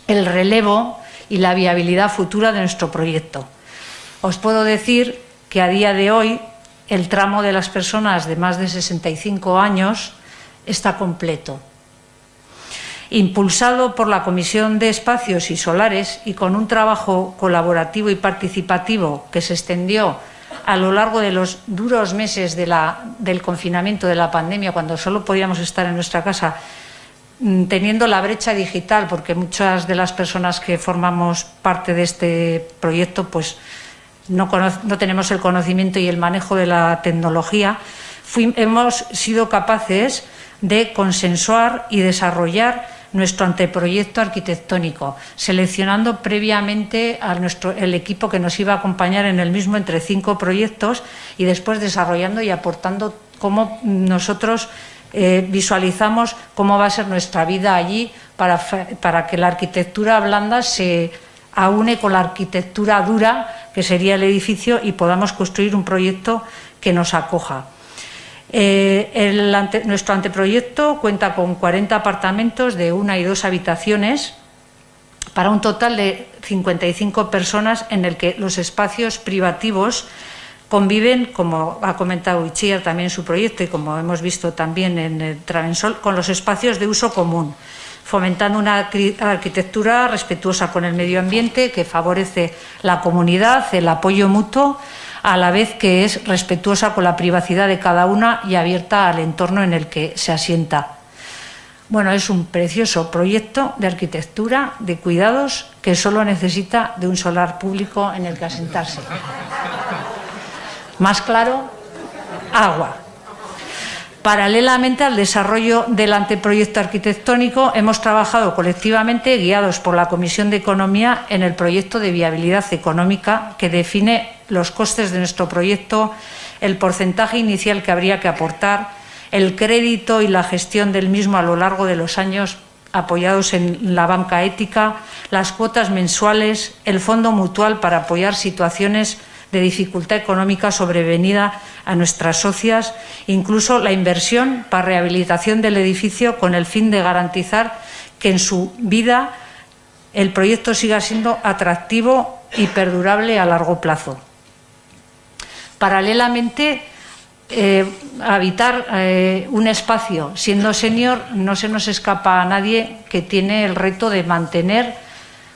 Speaker 5: el relevo y la viabilidad futura de nuestro proyecto. Os puedo decir que a día de hoy el tramo de las personas de más de 65 años está completo. Impulsado por la Comisión de Espacios y Solares y con un trabajo colaborativo y participativo que se extendió a lo largo de los duros meses del confinamiento de la pandemia, cuando solo podíamos estar en nuestra casa, teniendo la brecha digital, porque muchas de las personas que formamos parte de este proyecto pues no tenemos el conocimiento y el manejo de la tecnología, hemos sido capaces de consensuar y desarrollar nuestro anteproyecto arquitectónico, seleccionando previamente el equipo que nos iba a acompañar en el mismo entre 5 proyectos y después desarrollando y aportando cómo nosotros visualizamos cómo va a ser nuestra vida allí para que la arquitectura blanda se aúne con la arquitectura dura, que sería el edificio, y podamos construir un proyecto que nos acoja. Nuestro anteproyecto cuenta con 40 apartamentos de 1 y 2 habitaciones para un total de 55 personas, en el que los espacios privativos conviven, como ha comentado Itziar también en su proyecto y como hemos visto también en el Travensol, con los espacios de uso común, fomentando una arquitectura respetuosa con el medio ambiente que favorece la comunidad, el apoyo mutuo, a la vez que es respetuosa con la privacidad de cada una y abierta al entorno en el que se asienta. Bueno, es un precioso proyecto de arquitectura, de cuidados, que solo necesita de un solar público en el que asentarse. Más claro, agua. Paralelamente al desarrollo del anteproyecto arquitectónico, hemos trabajado colectivamente, guiados por la Comisión de Economía, en el proyecto de viabilidad económica, que define los costes de nuestro proyecto, el porcentaje inicial que habría que aportar, el crédito y la gestión del mismo a lo largo de los años apoyados en la banca ética, las cuotas mensuales, el fondo mutual para apoyar situaciones de dificultad económica sobrevenida a nuestras socias, incluso la inversión para rehabilitación del edificio, con el fin de garantizar que en su vida el proyecto siga siendo atractivo y perdurable a largo plazo. Paralelamente, habitar un espacio siendo senior, no se nos escapa a nadie que tiene el reto de mantener,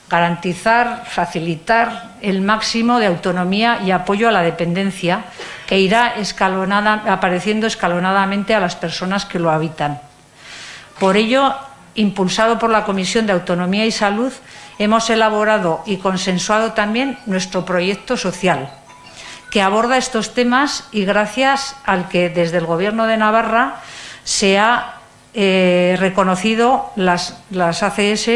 Speaker 5: garantizar, facilitar el máximo de autonomía y apoyo a la dependencia, que irá apareciendo escalonadamente a las personas que lo habitan. Por ello, impulsado por la Comisión de Autonomía y Salud, hemos elaborado y consensuado también nuestro proyecto social, que aborda estos temas, y gracias al que desde el Gobierno de Navarra se ha reconocido las ACS,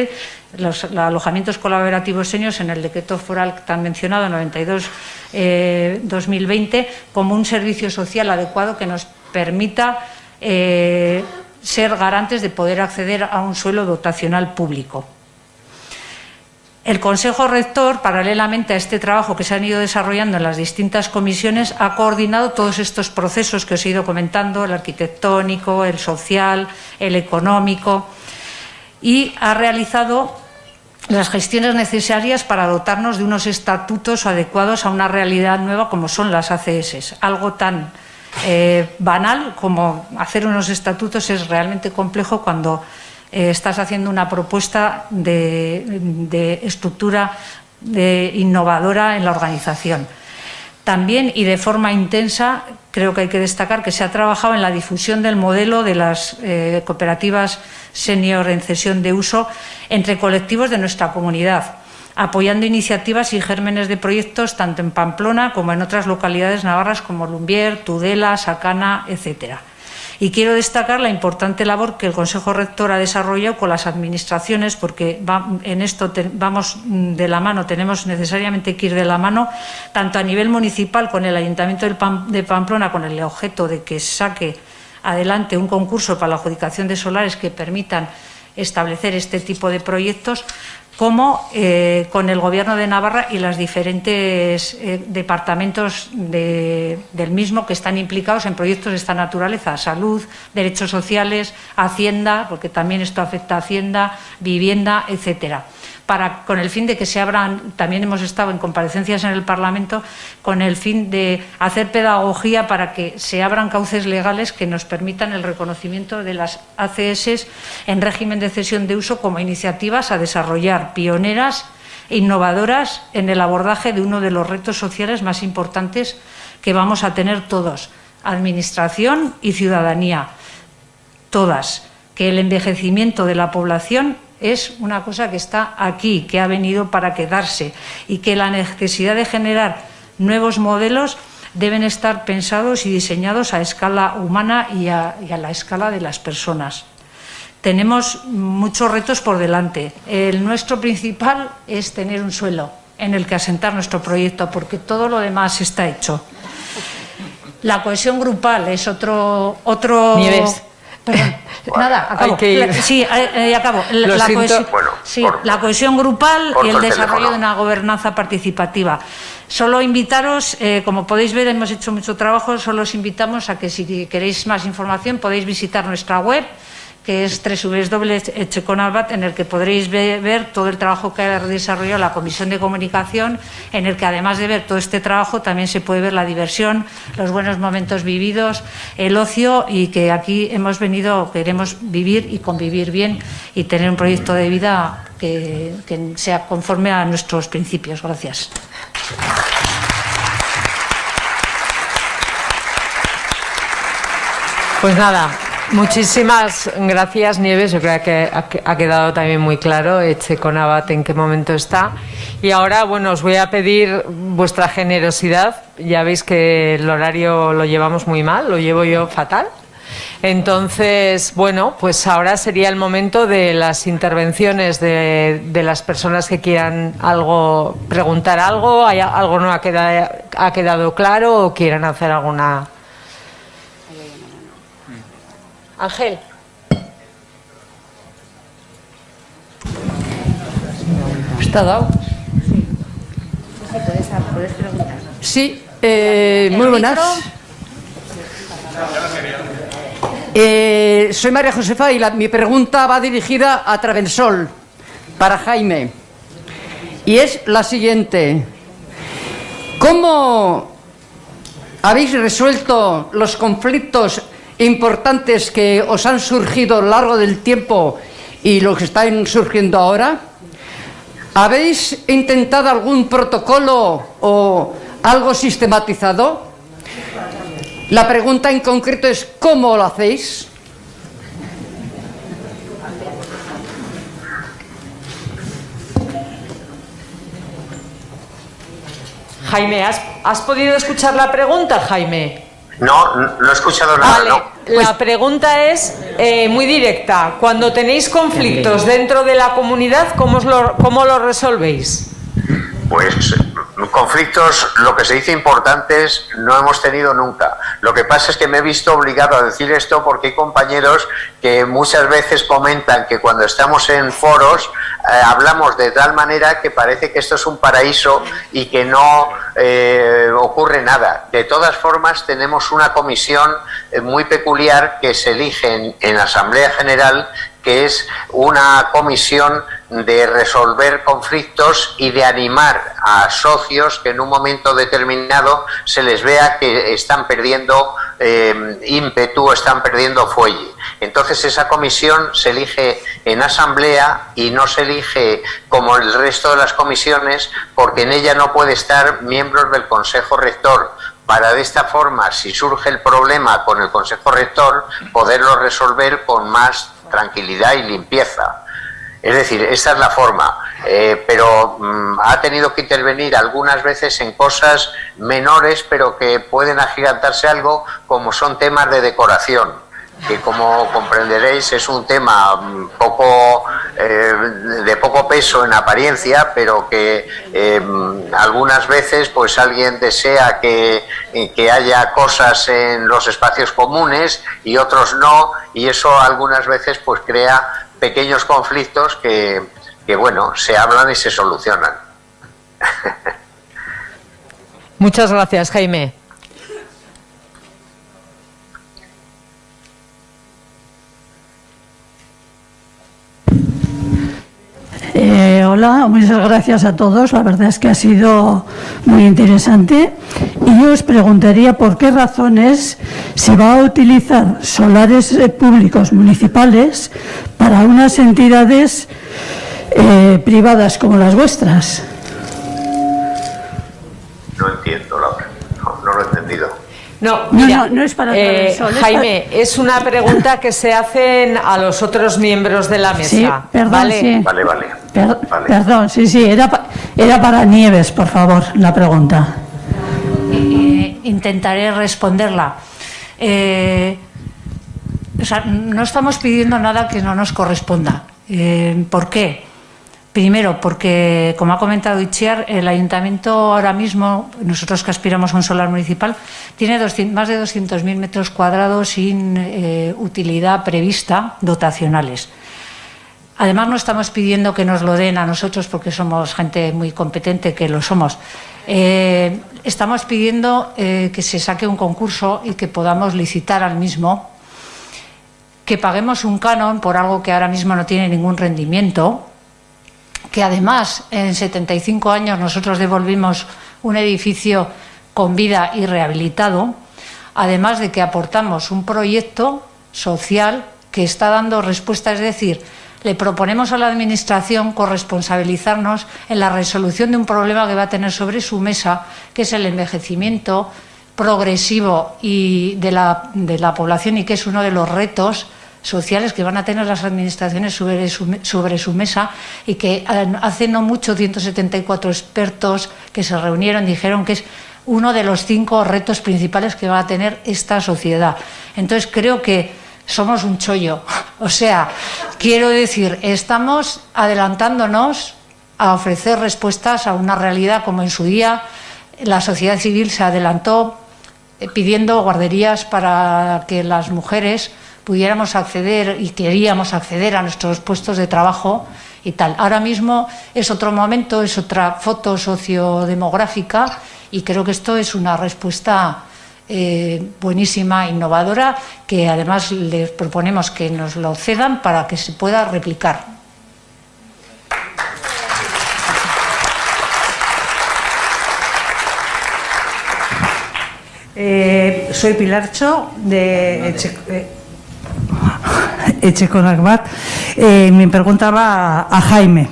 Speaker 5: los alojamientos colaborativos seniors, en el decreto foral tan mencionado 92-2020, como un servicio social adecuado que nos permita ser garantes de poder acceder a un suelo dotacional público. El Consejo Rector, paralelamente a este trabajo que se han ido desarrollando en las distintas comisiones, ha coordinado todos estos procesos que os he ido comentando, el arquitectónico, el social, el económico, y ha realizado las gestiones necesarias para dotarnos de unos estatutos adecuados a una realidad nueva como son las ACS. Algo tan banal como hacer unos estatutos es realmente complejo cuando estás haciendo una propuesta de estructura innovadora en la organización. También, y de forma intensa, creo que hay que destacar que se ha trabajado en la difusión del modelo de las cooperativas senior en cesión de uso entre colectivos de nuestra comunidad, apoyando iniciativas y gérmenes de proyectos tanto en Pamplona como en otras localidades navarras como Lumbier, Tudela, Sacana, etcétera. Y quiero destacar la importante labor que el Consejo Rector ha desarrollado con las administraciones, porque en esto vamos de la mano, tenemos necesariamente que ir de la mano, tanto a nivel municipal con el Ayuntamiento de Pamplona, con el objeto de que saque adelante un concurso para la adjudicación de solares que permitan establecer este tipo de proyectos, como con el Gobierno de Navarra y los diferentes departamentos del mismo que están implicados en proyectos de esta naturaleza: salud, derechos sociales, Hacienda, porque también esto afecta a Hacienda, vivienda, etcétera. Con el fin de que se abran, también hemos estado en comparecencias en el Parlamento, con el fin de hacer pedagogía para que se abran cauces legales que nos permitan el reconocimiento de las ACS en régimen de cesión de uso como iniciativas a desarrollar, pioneras e innovadoras en el abordaje de uno de los retos sociales más importantes que vamos a tener todos, administración y ciudadanía, todas, que el envejecimiento de la población es una cosa que está aquí, que ha venido para quedarse, y que la necesidad de generar nuevos modelos deben estar pensados y diseñados a escala humana y a la escala de las personas. Tenemos muchos retos por delante. El nuestro principal es tener un suelo en el que asentar nuestro proyecto, porque todo lo demás está hecho. La cohesión grupal es otro...
Speaker 1: Nieves.
Speaker 5: Perdón. Nada, acabo.
Speaker 1: Hay que ir.
Speaker 5: Sí, acabo. La cohesión grupal y el desarrollo de una gobernanza participativa. Solo invitaros, como podéis ver, hemos hecho mucho trabajo, solo os invitamos a que si queréis más información podéis visitar nuestra web, que es www.etxekonalbat, en el que podréis ver todo el trabajo que ha desarrollado la Comisión de Comunicación, en el que además de ver todo este trabajo también se puede ver la diversión, los buenos momentos vividos, el ocio, y que aquí queremos vivir y convivir bien y tener un proyecto de vida que sea conforme a nuestros principios. Gracias.
Speaker 1: Pues nada, muchísimas gracias, Nieves. Yo creo que ha quedado también muy claro Etxekonalbat en qué momento está. Y ahora, bueno, os voy a pedir vuestra generosidad. Ya veis que el horario lo llevamos muy mal, lo llevo yo fatal. Entonces, bueno, pues ahora sería el momento de las intervenciones de las personas que quieran preguntar algo, algo no ha quedado claro o quieran hacer alguna... Ángel.
Speaker 6: ¿Está dado?
Speaker 4: Sí, puedes preguntar.
Speaker 6: Sí, muy buenas. Soy María Josefa y mi pregunta va dirigida a Travensol, para Jaime. Y es la siguiente. ¿Cómo habéis resuelto los conflictos importantes que os han surgido a lo largo del tiempo y los que están surgiendo ahora? ¿Habéis intentado algún protocolo o algo sistematizado? La pregunta en concreto es ¿cómo lo hacéis?
Speaker 1: Jaime, ¿has podido escuchar la pregunta, Jaime?
Speaker 3: No he escuchado nada.
Speaker 1: Vale,
Speaker 3: No.
Speaker 1: la pregunta es muy directa. Cuando tenéis conflictos dentro de la comunidad, ¿cómo lo resolvéis?
Speaker 3: Pues conflictos, lo que se dice importantes, no hemos tenido nunca. Lo que pasa es que me he visto obligado a decir esto porque hay compañeros que muchas veces comentan que cuando estamos en foros hablamos de tal manera que parece que esto es un paraíso y que no ocurre nada. De todas formas, tenemos una comisión muy peculiar que se elige en Asamblea General, que es una comisión de resolver conflictos y de animar a socios que en un momento determinado se les vea que están perdiendo ímpetu, están perdiendo fuelle. Entonces esa comisión se elige en asamblea y no se elige como el resto de las comisiones, porque en ella no puede estar miembros del Consejo Rector, para de esta forma, si surge el problema con el Consejo Rector, poderlo resolver con más tranquilidad y limpieza. Es decir, esta es la forma. pero ha tenido que intervenir algunas veces en cosas menores, pero que pueden agigantarse algo, como son temas de decoración, que como comprenderéis es un tema de poco peso en apariencia, pero que algunas veces pues alguien desea que haya cosas en los espacios comunes y otros no, y eso algunas veces pues crea pequeños conflictos que bueno, se hablan y se solucionan.
Speaker 1: Muchas gracias, Jaime.
Speaker 7: Hola, muchas gracias a todos. La verdad es que ha sido muy interesante. Y yo os preguntaría por qué razones se va a utilizar solares públicos municipales para unas entidades privadas como las vuestras.
Speaker 3: No entiendo, Laura. No lo he entendido.
Speaker 1: No, mira,
Speaker 7: no es para el sol,
Speaker 1: Jaime, es una pregunta que se hacen a los otros miembros de la mesa.
Speaker 7: Sí, perdón,
Speaker 1: ¿vale?
Speaker 7: sí.
Speaker 3: Vale. Vale.
Speaker 7: Perdón, sí, era para Nieves, por favor, la pregunta.
Speaker 5: Intentaré responderla. O sea, no estamos pidiendo nada que no nos corresponda. ¿Por qué? Primero, porque, como ha comentado Itziar, el ayuntamiento ahora mismo, nosotros que aspiramos a un solar municipal, tiene más de 200.000 metros cuadrados sin utilidad prevista, dotacionales. Además, no estamos pidiendo que nos lo den a nosotros porque somos gente muy competente, que lo somos. Estamos pidiendo que se saque un concurso y que podamos licitar al mismo, que paguemos un canon por algo que ahora mismo no tiene ningún rendimiento, que además en 75 años nosotros devolvimos un edificio con vida y rehabilitado, además de que aportamos un proyecto social que está dando respuesta, es decir, le proponemos a la Administración corresponsabilizarnos en la resolución de un problema que va a tener sobre su mesa, que es el envejecimiento progresivo y de la población, y que es uno de los retos sociales que van a tener las administraciones sobre su mesa, y que hace no mucho 174 expertos que se reunieron dijeron que es uno de los 5 retos principales que va a tener esta sociedad. Entonces creo que somos un chollo. O sea, quiero decir, estamos adelantándonos a ofrecer respuestas a una realidad como en su día la sociedad civil se adelantó pidiendo guarderías para que las mujeres pudiéramos acceder y queríamos acceder a nuestros puestos de trabajo y tal. Ahora mismo es otro momento, es otra foto sociodemográfica, y creo que esto es una respuesta buenísima, innovadora, que además les proponemos que nos lo cedan para que se pueda replicar.
Speaker 8: Soy Pilarcho de Echeconacbat. Me preguntaba a Jaime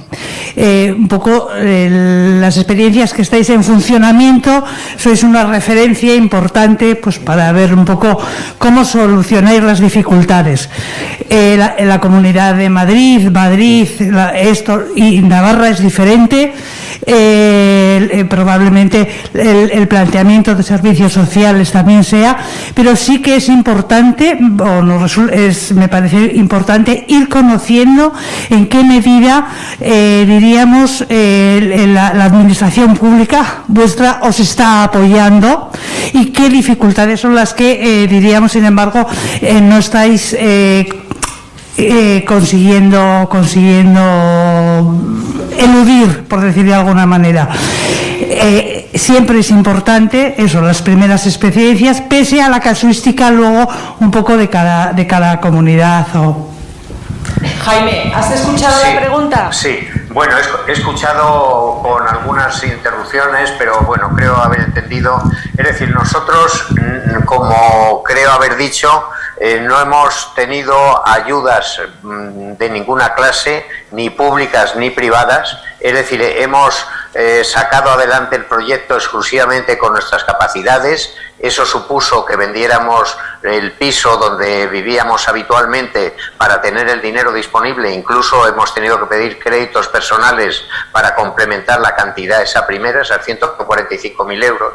Speaker 8: un poco las experiencias que estáis en funcionamiento. Sois una referencia importante pues para ver un poco cómo solucionáis las dificultades. En la Comunidad de Madrid y Navarra es diferente. Probablemente el planteamiento de servicios sociales también sea, pero sí que es importante, me parece importante ir conociendo en qué medida diríamos la administración pública vuestra os está apoyando, y qué dificultades son las que diríamos, sin embargo, no estáis consiguiendo eludir, por decir de alguna manera. Siempre es importante eso, las primeras experiencias, pese a la casuística luego un poco de cada comunidad.
Speaker 1: Jaime, ¿has escuchado la pregunta?
Speaker 3: Sí, bueno, he escuchado con algunas interrupciones, pero bueno, creo haber entendido. Es decir, nosotros, como creo haber dicho, no hemos tenido ayudas de ninguna clase, ni públicas ni privadas. Es decir, hemos sacado adelante el proyecto exclusivamente con nuestras capacidades. eso supuso que vendiéramos el piso donde vivíamos habitualmente para tener el dinero disponible. Incluso hemos tenido que pedir créditos personales para complementar la cantidad esa primera, esas 145.000 euros.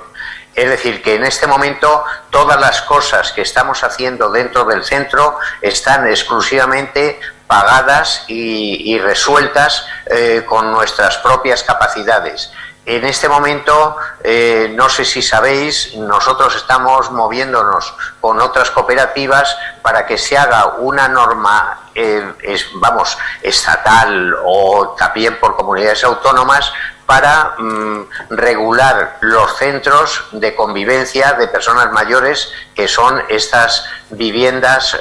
Speaker 3: Es decir, que en este momento todas las cosas que estamos haciendo dentro del centro están exclusivamente pagadas y resueltas con nuestras propias capacidades. En este momento, no sé si sabéis, nosotros estamos moviéndonos con otras cooperativas para que se haga una norma, estatal o también por comunidades autónomas, para regular los centros de convivencia de personas mayores, que son estas viviendas,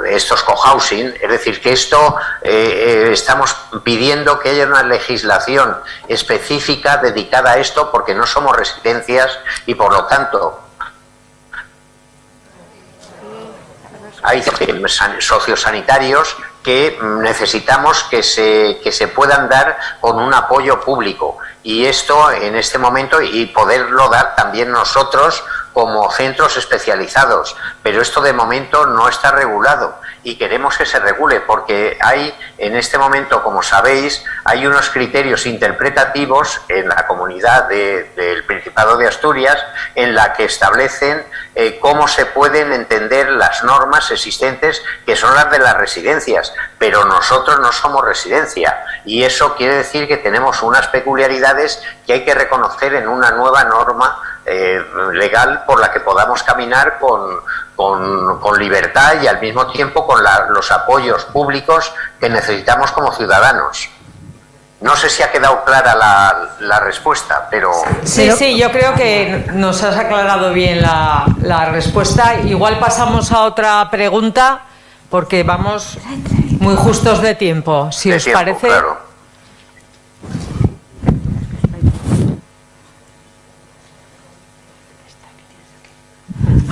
Speaker 3: estos cohousing. Es decir, que esto estamos pidiendo que haya una legislación específica dedicada a esto, porque no somos residencias y por lo tanto hay sociosanitarios que necesitamos que se puedan dar con un apoyo público, y esto en este momento, y poderlo dar también nosotros como centros especializados, pero esto de momento no está regulado y queremos que se regule, porque hay en este momento, como sabéis, hay unos criterios interpretativos en la comunidad del Principado de Asturias en la que establecen cómo se pueden entender las normas existentes, que son las de las residencias, pero nosotros no somos residencia, y eso quiere decir que tenemos unas peculiaridades que hay que reconocer en una nueva norma legal por la que podamos caminar con libertad y al mismo tiempo con los apoyos públicos que necesitamos como ciudadanos. No sé si ha quedado clara la respuesta, pero...
Speaker 1: Sí, yo creo que nos has aclarado bien la respuesta. Igual pasamos a otra pregunta, porque vamos muy justos de tiempo, si os parece.
Speaker 3: Claro.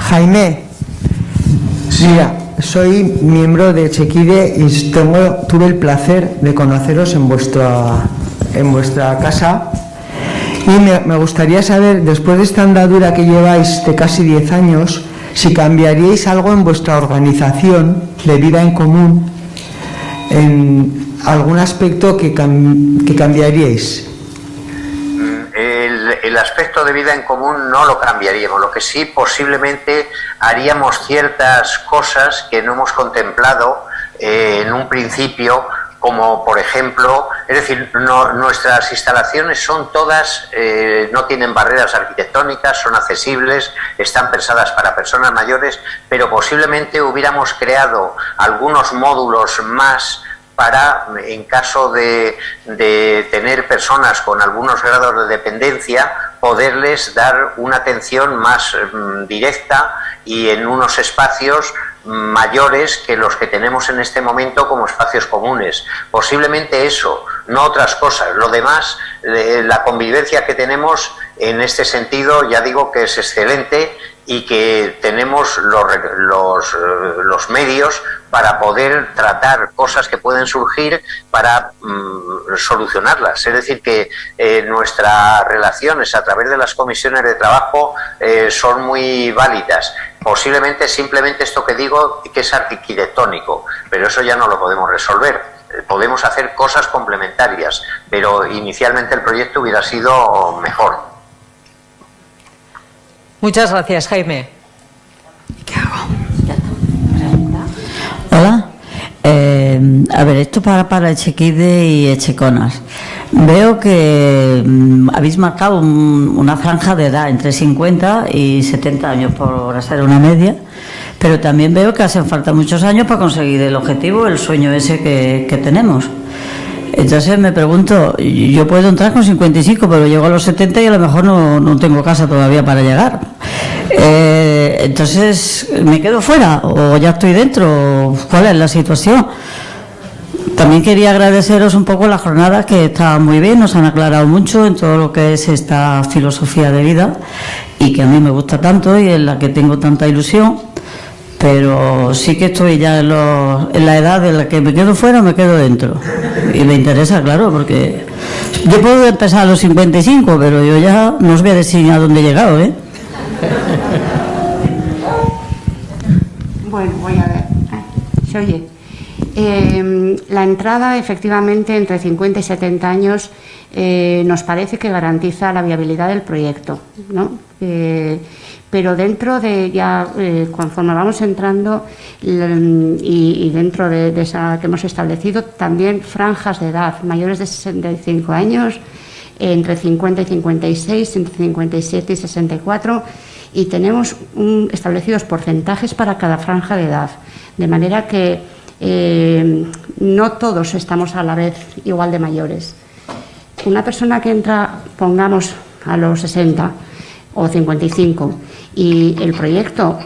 Speaker 9: Jaime, mira, soy miembro de Chekide y tuve el placer de conoceros en vuestra casa, y me gustaría saber, después de esta andadura que lleváis de casi 10 años, si cambiaríais algo en vuestra organización de vida en común, en algún aspecto que cambiaríais.
Speaker 3: El aspecto de vida en común no lo cambiaríamos. Lo que sí, posiblemente haríamos ciertas cosas que no hemos contemplado en un principio, como por ejemplo, es decir, nuestras instalaciones son todas, no tienen barreras arquitectónicas, son accesibles, están pensadas para personas mayores, pero posiblemente hubiéramos creado algunos módulos más para, en caso de tener personas con algunos grados de dependencia, poderles dar una atención más directa y en unos espacios mayores que los que tenemos en este momento como espacios comunes. Posiblemente eso, no otras cosas. Lo demás, la convivencia que tenemos en este sentido, ya digo que es excelente, y que tenemos los medios para poder tratar cosas que pueden surgir para solucionarlas. Es decir, que nuestras relaciones a través de las comisiones de trabajo son muy válidas. Posiblemente simplemente esto que digo, que es arquitectónico, pero eso ya no lo podemos resolver. Podemos hacer cosas complementarias, pero inicialmente el proyecto hubiera sido mejor.
Speaker 1: Muchas gracias, Jaime.
Speaker 10: ¿Qué hago? Hola. A ver, esto para Chekide y Echeconas. Veo que habéis marcado una franja de edad entre 50 y 70 años, por hacer una media, pero también veo que hacen falta muchos años para conseguir el objetivo, el sueño ese que tenemos. Entonces me pregunto, yo puedo entrar con 55, pero llego a los 70 y a lo mejor no tengo casa todavía para llegar. Entonces, ¿me quedo fuera o ya estoy dentro? ¿Cuál es la situación? También quería agradeceros un poco las jornadas, que estaban muy bien, nos han aclarado mucho en todo lo que es esta filosofía de vida, y que a mí me gusta tanto y en la que tengo tanta ilusión. Pero sí que estoy ya en la edad de la que me quedo fuera o me quedo dentro. Y me interesa, claro, porque yo puedo empezar a los 55, pero yo ya no os voy a decir a dónde he llegado, ¿eh?
Speaker 4: Bueno, voy a ver. ¿Se oye? La entrada, efectivamente, entre 50 y 70 años nos parece que garantiza la viabilidad del proyecto, ¿no? Pero dentro de ya, conforme vamos entrando y dentro de esa que hemos establecido, también franjas de edad, mayores de 65 años, entre 50 y 56, entre 57 y 64, y tenemos establecidos porcentajes para cada franja de edad, de manera que no todos estamos a la vez igual de mayores. Una persona que entra, pongamos, a los 60 o 55 y el proyecto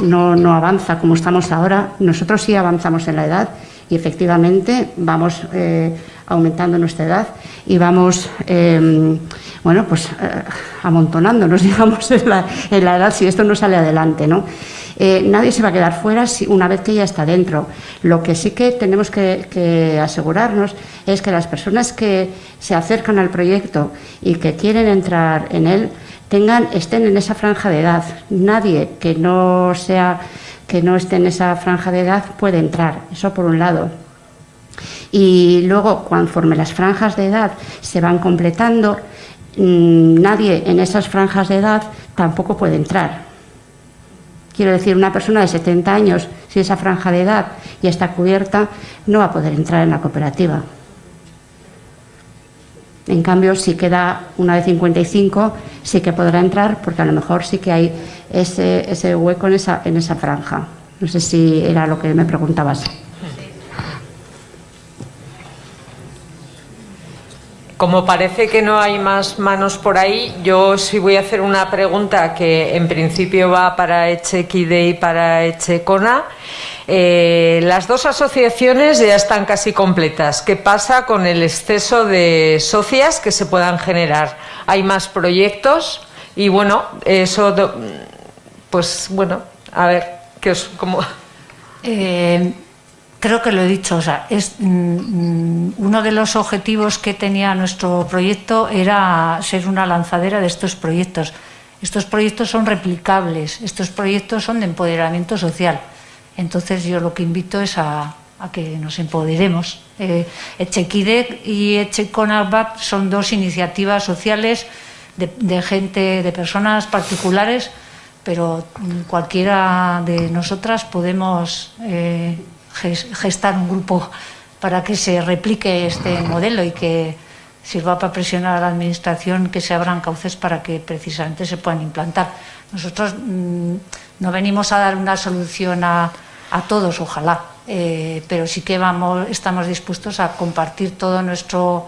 Speaker 4: no avanza como estamos ahora, nosotros sí avanzamos en la edad y efectivamente vamos aumentando nuestra edad y vamos amontonándonos, digamos, en la edad si esto no sale adelante, ¿no? Nadie se va a quedar fuera una vez que ya está dentro. Lo que sí que tenemos que asegurarnos es que las personas que se acercan al proyecto y que quieren entrar en él estén en esa franja de edad. Nadie que no esté en esa franja de edad puede entrar. Eso por un lado. Y luego, conforme las franjas de edad se van completando, nadie en esas franjas de edad tampoco puede entrar. Quiero decir, una persona de 70 años, si esa franja de edad ya está cubierta, no va a poder entrar en la cooperativa. En cambio, si queda una de 55, sí que podrá entrar, porque a lo mejor sí que hay ese hueco en esa franja. No sé si era lo que me preguntabas.
Speaker 1: Como parece que no hay más manos por ahí, yo sí voy a hacer una pregunta que en principio va para Etxekide y para Etxekona. Las dos asociaciones ya están casi completas. ¿Qué pasa con el exceso de socias que se puedan generar? ¿Hay más proyectos? Y bueno, eso, pues bueno, a ver, ¿qué os...? ¿Cómo?
Speaker 5: Creo que lo he dicho, o sea, uno de los objetivos que tenía nuestro proyecto era ser una lanzadera de estos proyectos. Estos proyectos son replicables, estos proyectos son de empoderamiento social. Entonces yo lo que invito es a que nos empoderemos. Etxekide y Etxekona son dos iniciativas sociales de gente, de personas particulares, pero cualquiera de nosotras podemos gestar un grupo para que se replique este modelo y que sirva para presionar a la administración que se abran cauces para que precisamente se puedan implantar. Nosotros no venimos a dar una solución a todos, ojalá, pero sí que estamos dispuestos a compartir todo nuestro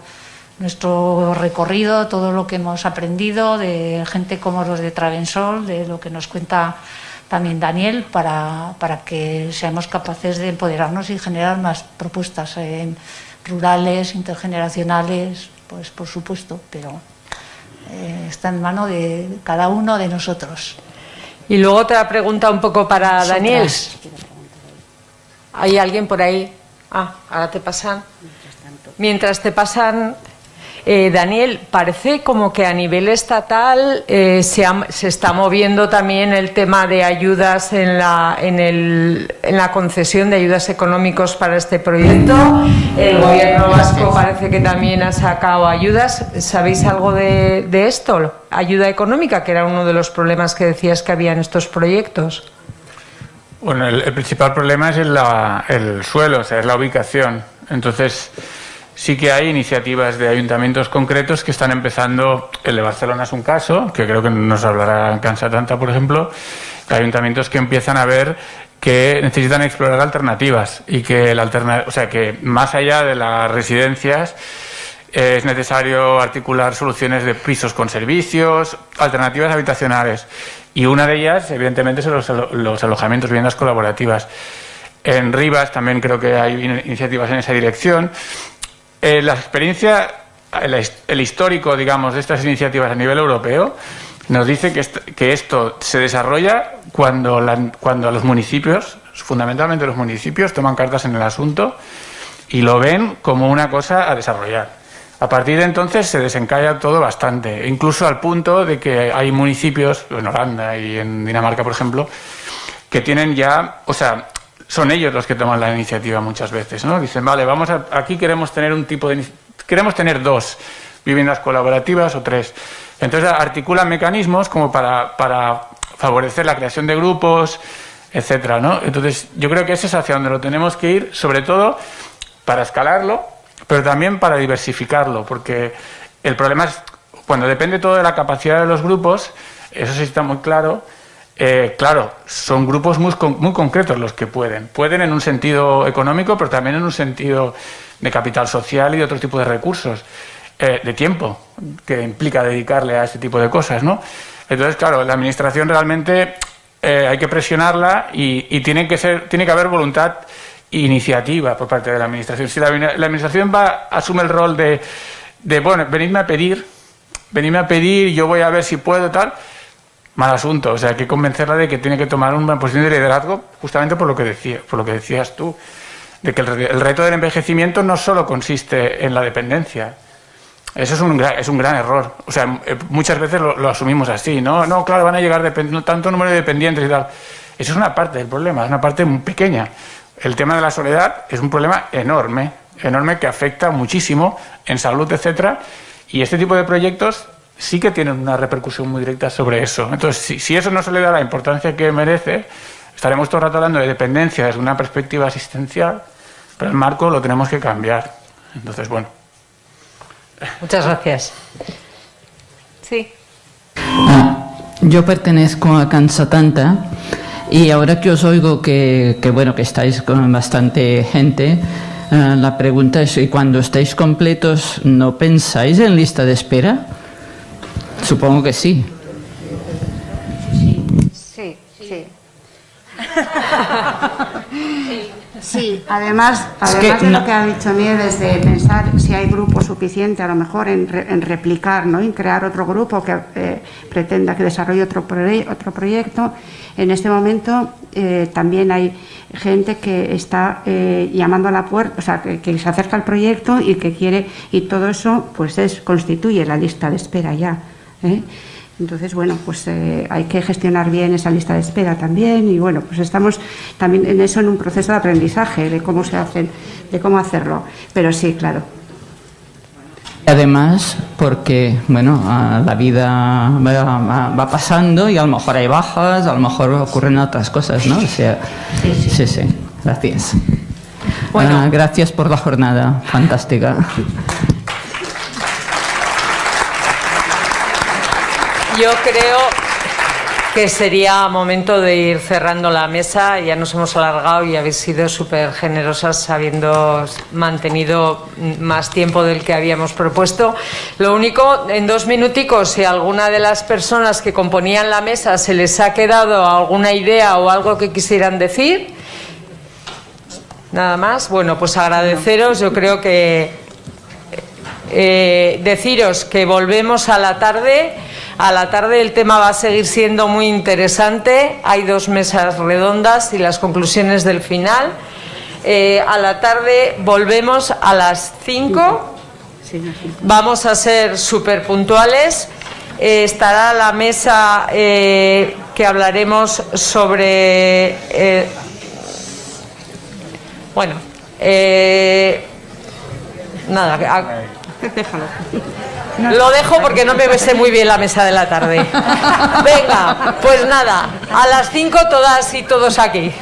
Speaker 5: recorrido, todo lo que hemos aprendido de gente como los de Travensol, de lo que nos cuenta también Daniel, para que seamos capaces de empoderarnos y generar más propuestas rurales, intergeneracionales, pues por supuesto, pero está en mano de cada uno de nosotros.
Speaker 1: Y luego otra pregunta un poco para Daniel. ¿Hay alguien por ahí? Ahora te pasan. Mientras te pasan... Daniel, parece como que a nivel estatal se está moviendo también el tema de ayudas en la concesión de ayudas económicos para este proyecto. El gobierno vasco parece que también ha sacado ayudas. ¿Sabéis algo de esto? Ayuda económica, que era uno de los problemas que decías que había en estos proyectos.
Speaker 2: Bueno, el principal problema es el suelo, o sea, es la ubicación. Entonces... sí que hay iniciativas de ayuntamientos concretos que están empezando. El de Barcelona es un caso, que creo que nos hablará Cansa Tanta, por ejemplo, de ayuntamientos que empiezan a ver que necesitan explorar alternativas y que que más allá de las residencias es necesario articular soluciones de pisos con servicios, alternativas habitacionales. Y una de ellas, evidentemente, son los alojamientos, viviendas colaborativas. En Rivas también creo que hay iniciativas en esa dirección. La experiencia, el histórico, digamos, de estas iniciativas a nivel europeo nos dice que esto se desarrolla cuando los municipios, fundamentalmente los municipios, toman cartas en el asunto y lo ven como una cosa a desarrollar. A partir de entonces se desencalla todo bastante, incluso al punto de que hay municipios, en Holanda y en Dinamarca, por ejemplo, que tienen ya, o sea, son ellos los que toman la iniciativa muchas veces, ¿no? Dicen, vale, aquí queremos tener queremos tener 2 viviendas colaborativas o 3. Entonces articulan mecanismos como para favorecer la creación de grupos, etcétera, ¿no? Entonces yo creo que ese es hacia donde lo tenemos que ir, sobre todo para escalarlo, pero también para diversificarlo, porque el problema es cuando depende todo de la capacidad de los grupos, eso sí está muy claro. Claro, son grupos muy concretos los que pueden en un sentido económico, pero también en un sentido de capital social y de otro tipo de recursos, de tiempo que implica dedicarle a este tipo de cosas, ¿no? Entonces, claro, la administración realmente hay que presionarla y tiene que haber voluntad e iniciativa por parte de la administración. Si la administración asume el rol de bueno, venidme a pedir, yo voy a ver si puedo, tal, mal asunto. O sea, hay que convencerla de que tiene que tomar una posición de liderazgo, justamente por lo que decías tú, de que el reto del envejecimiento no solo consiste en la dependencia. Eso es un gran error. O sea, muchas veces lo asumimos así, ¿no? No, claro, van a llegar tanto número de dependientes y tal. Eso es una parte del problema, es una parte muy pequeña. El tema de la soledad es un problema enorme que afecta muchísimo en salud, etcétera, y este tipo de proyectos sí que tienen una repercusión muy directa sobre eso. Entonces, si eso no se le da la importancia que merece, estaremos todo el rato hablando de dependencia desde una perspectiva asistencial, pero el marco lo tenemos que cambiar. Entonces, bueno.
Speaker 1: Muchas gracias. Sí.
Speaker 11: Yo pertenezco a Cansatanta y ahora que os oigo que estáis con bastante gente, la pregunta es, ¿y cuando estáis completos no pensáis en lista de espera? Supongo que sí.
Speaker 4: Sí. Sí, además de lo que ha dicho Nieves, de pensar si hay grupo suficiente, a lo mejor en replicar, ¿no? En crear otro grupo que pretenda que desarrolle otro proyecto. En este momento también hay gente que está llamando a la puerta, o sea, que se acerca al proyecto y que quiere, y todo eso pues constituye la lista de espera ya, ¿eh? Entonces, bueno, pues hay que gestionar bien esa lista de espera también, y bueno, pues estamos también en eso, en un proceso de aprendizaje de cómo cómo hacerlo, pero sí, claro.
Speaker 11: Además, porque, bueno, la vida va pasando y a lo mejor hay bajas, a lo mejor ocurren otras cosas, ¿no? O sea, sí. Gracias. Bueno. Gracias por la jornada fantástica.
Speaker 1: Yo creo que sería momento de ir cerrando la mesa. Ya nos hemos alargado y habéis sido súper generosas habiendo mantenido más tiempo del que habíamos propuesto. Lo único, en 2 minuticos, si a alguna de las personas que componían la mesa se les ha quedado alguna idea o algo que quisieran decir. Nada más. Bueno, pues agradeceros. Yo creo que deciros que volvemos a la tarde. A la tarde el tema va a seguir siendo muy interesante. Hay 2 mesas redondas y las conclusiones del final. A la tarde volvemos a las 5. Vamos a ser súper puntuales. Estará la mesa que hablaremos sobre... nada...
Speaker 4: Déjalo.
Speaker 1: Lo dejo porque no me sé muy bien la mesa de la tarde. Venga, pues nada, a las 5 todas y todos aquí.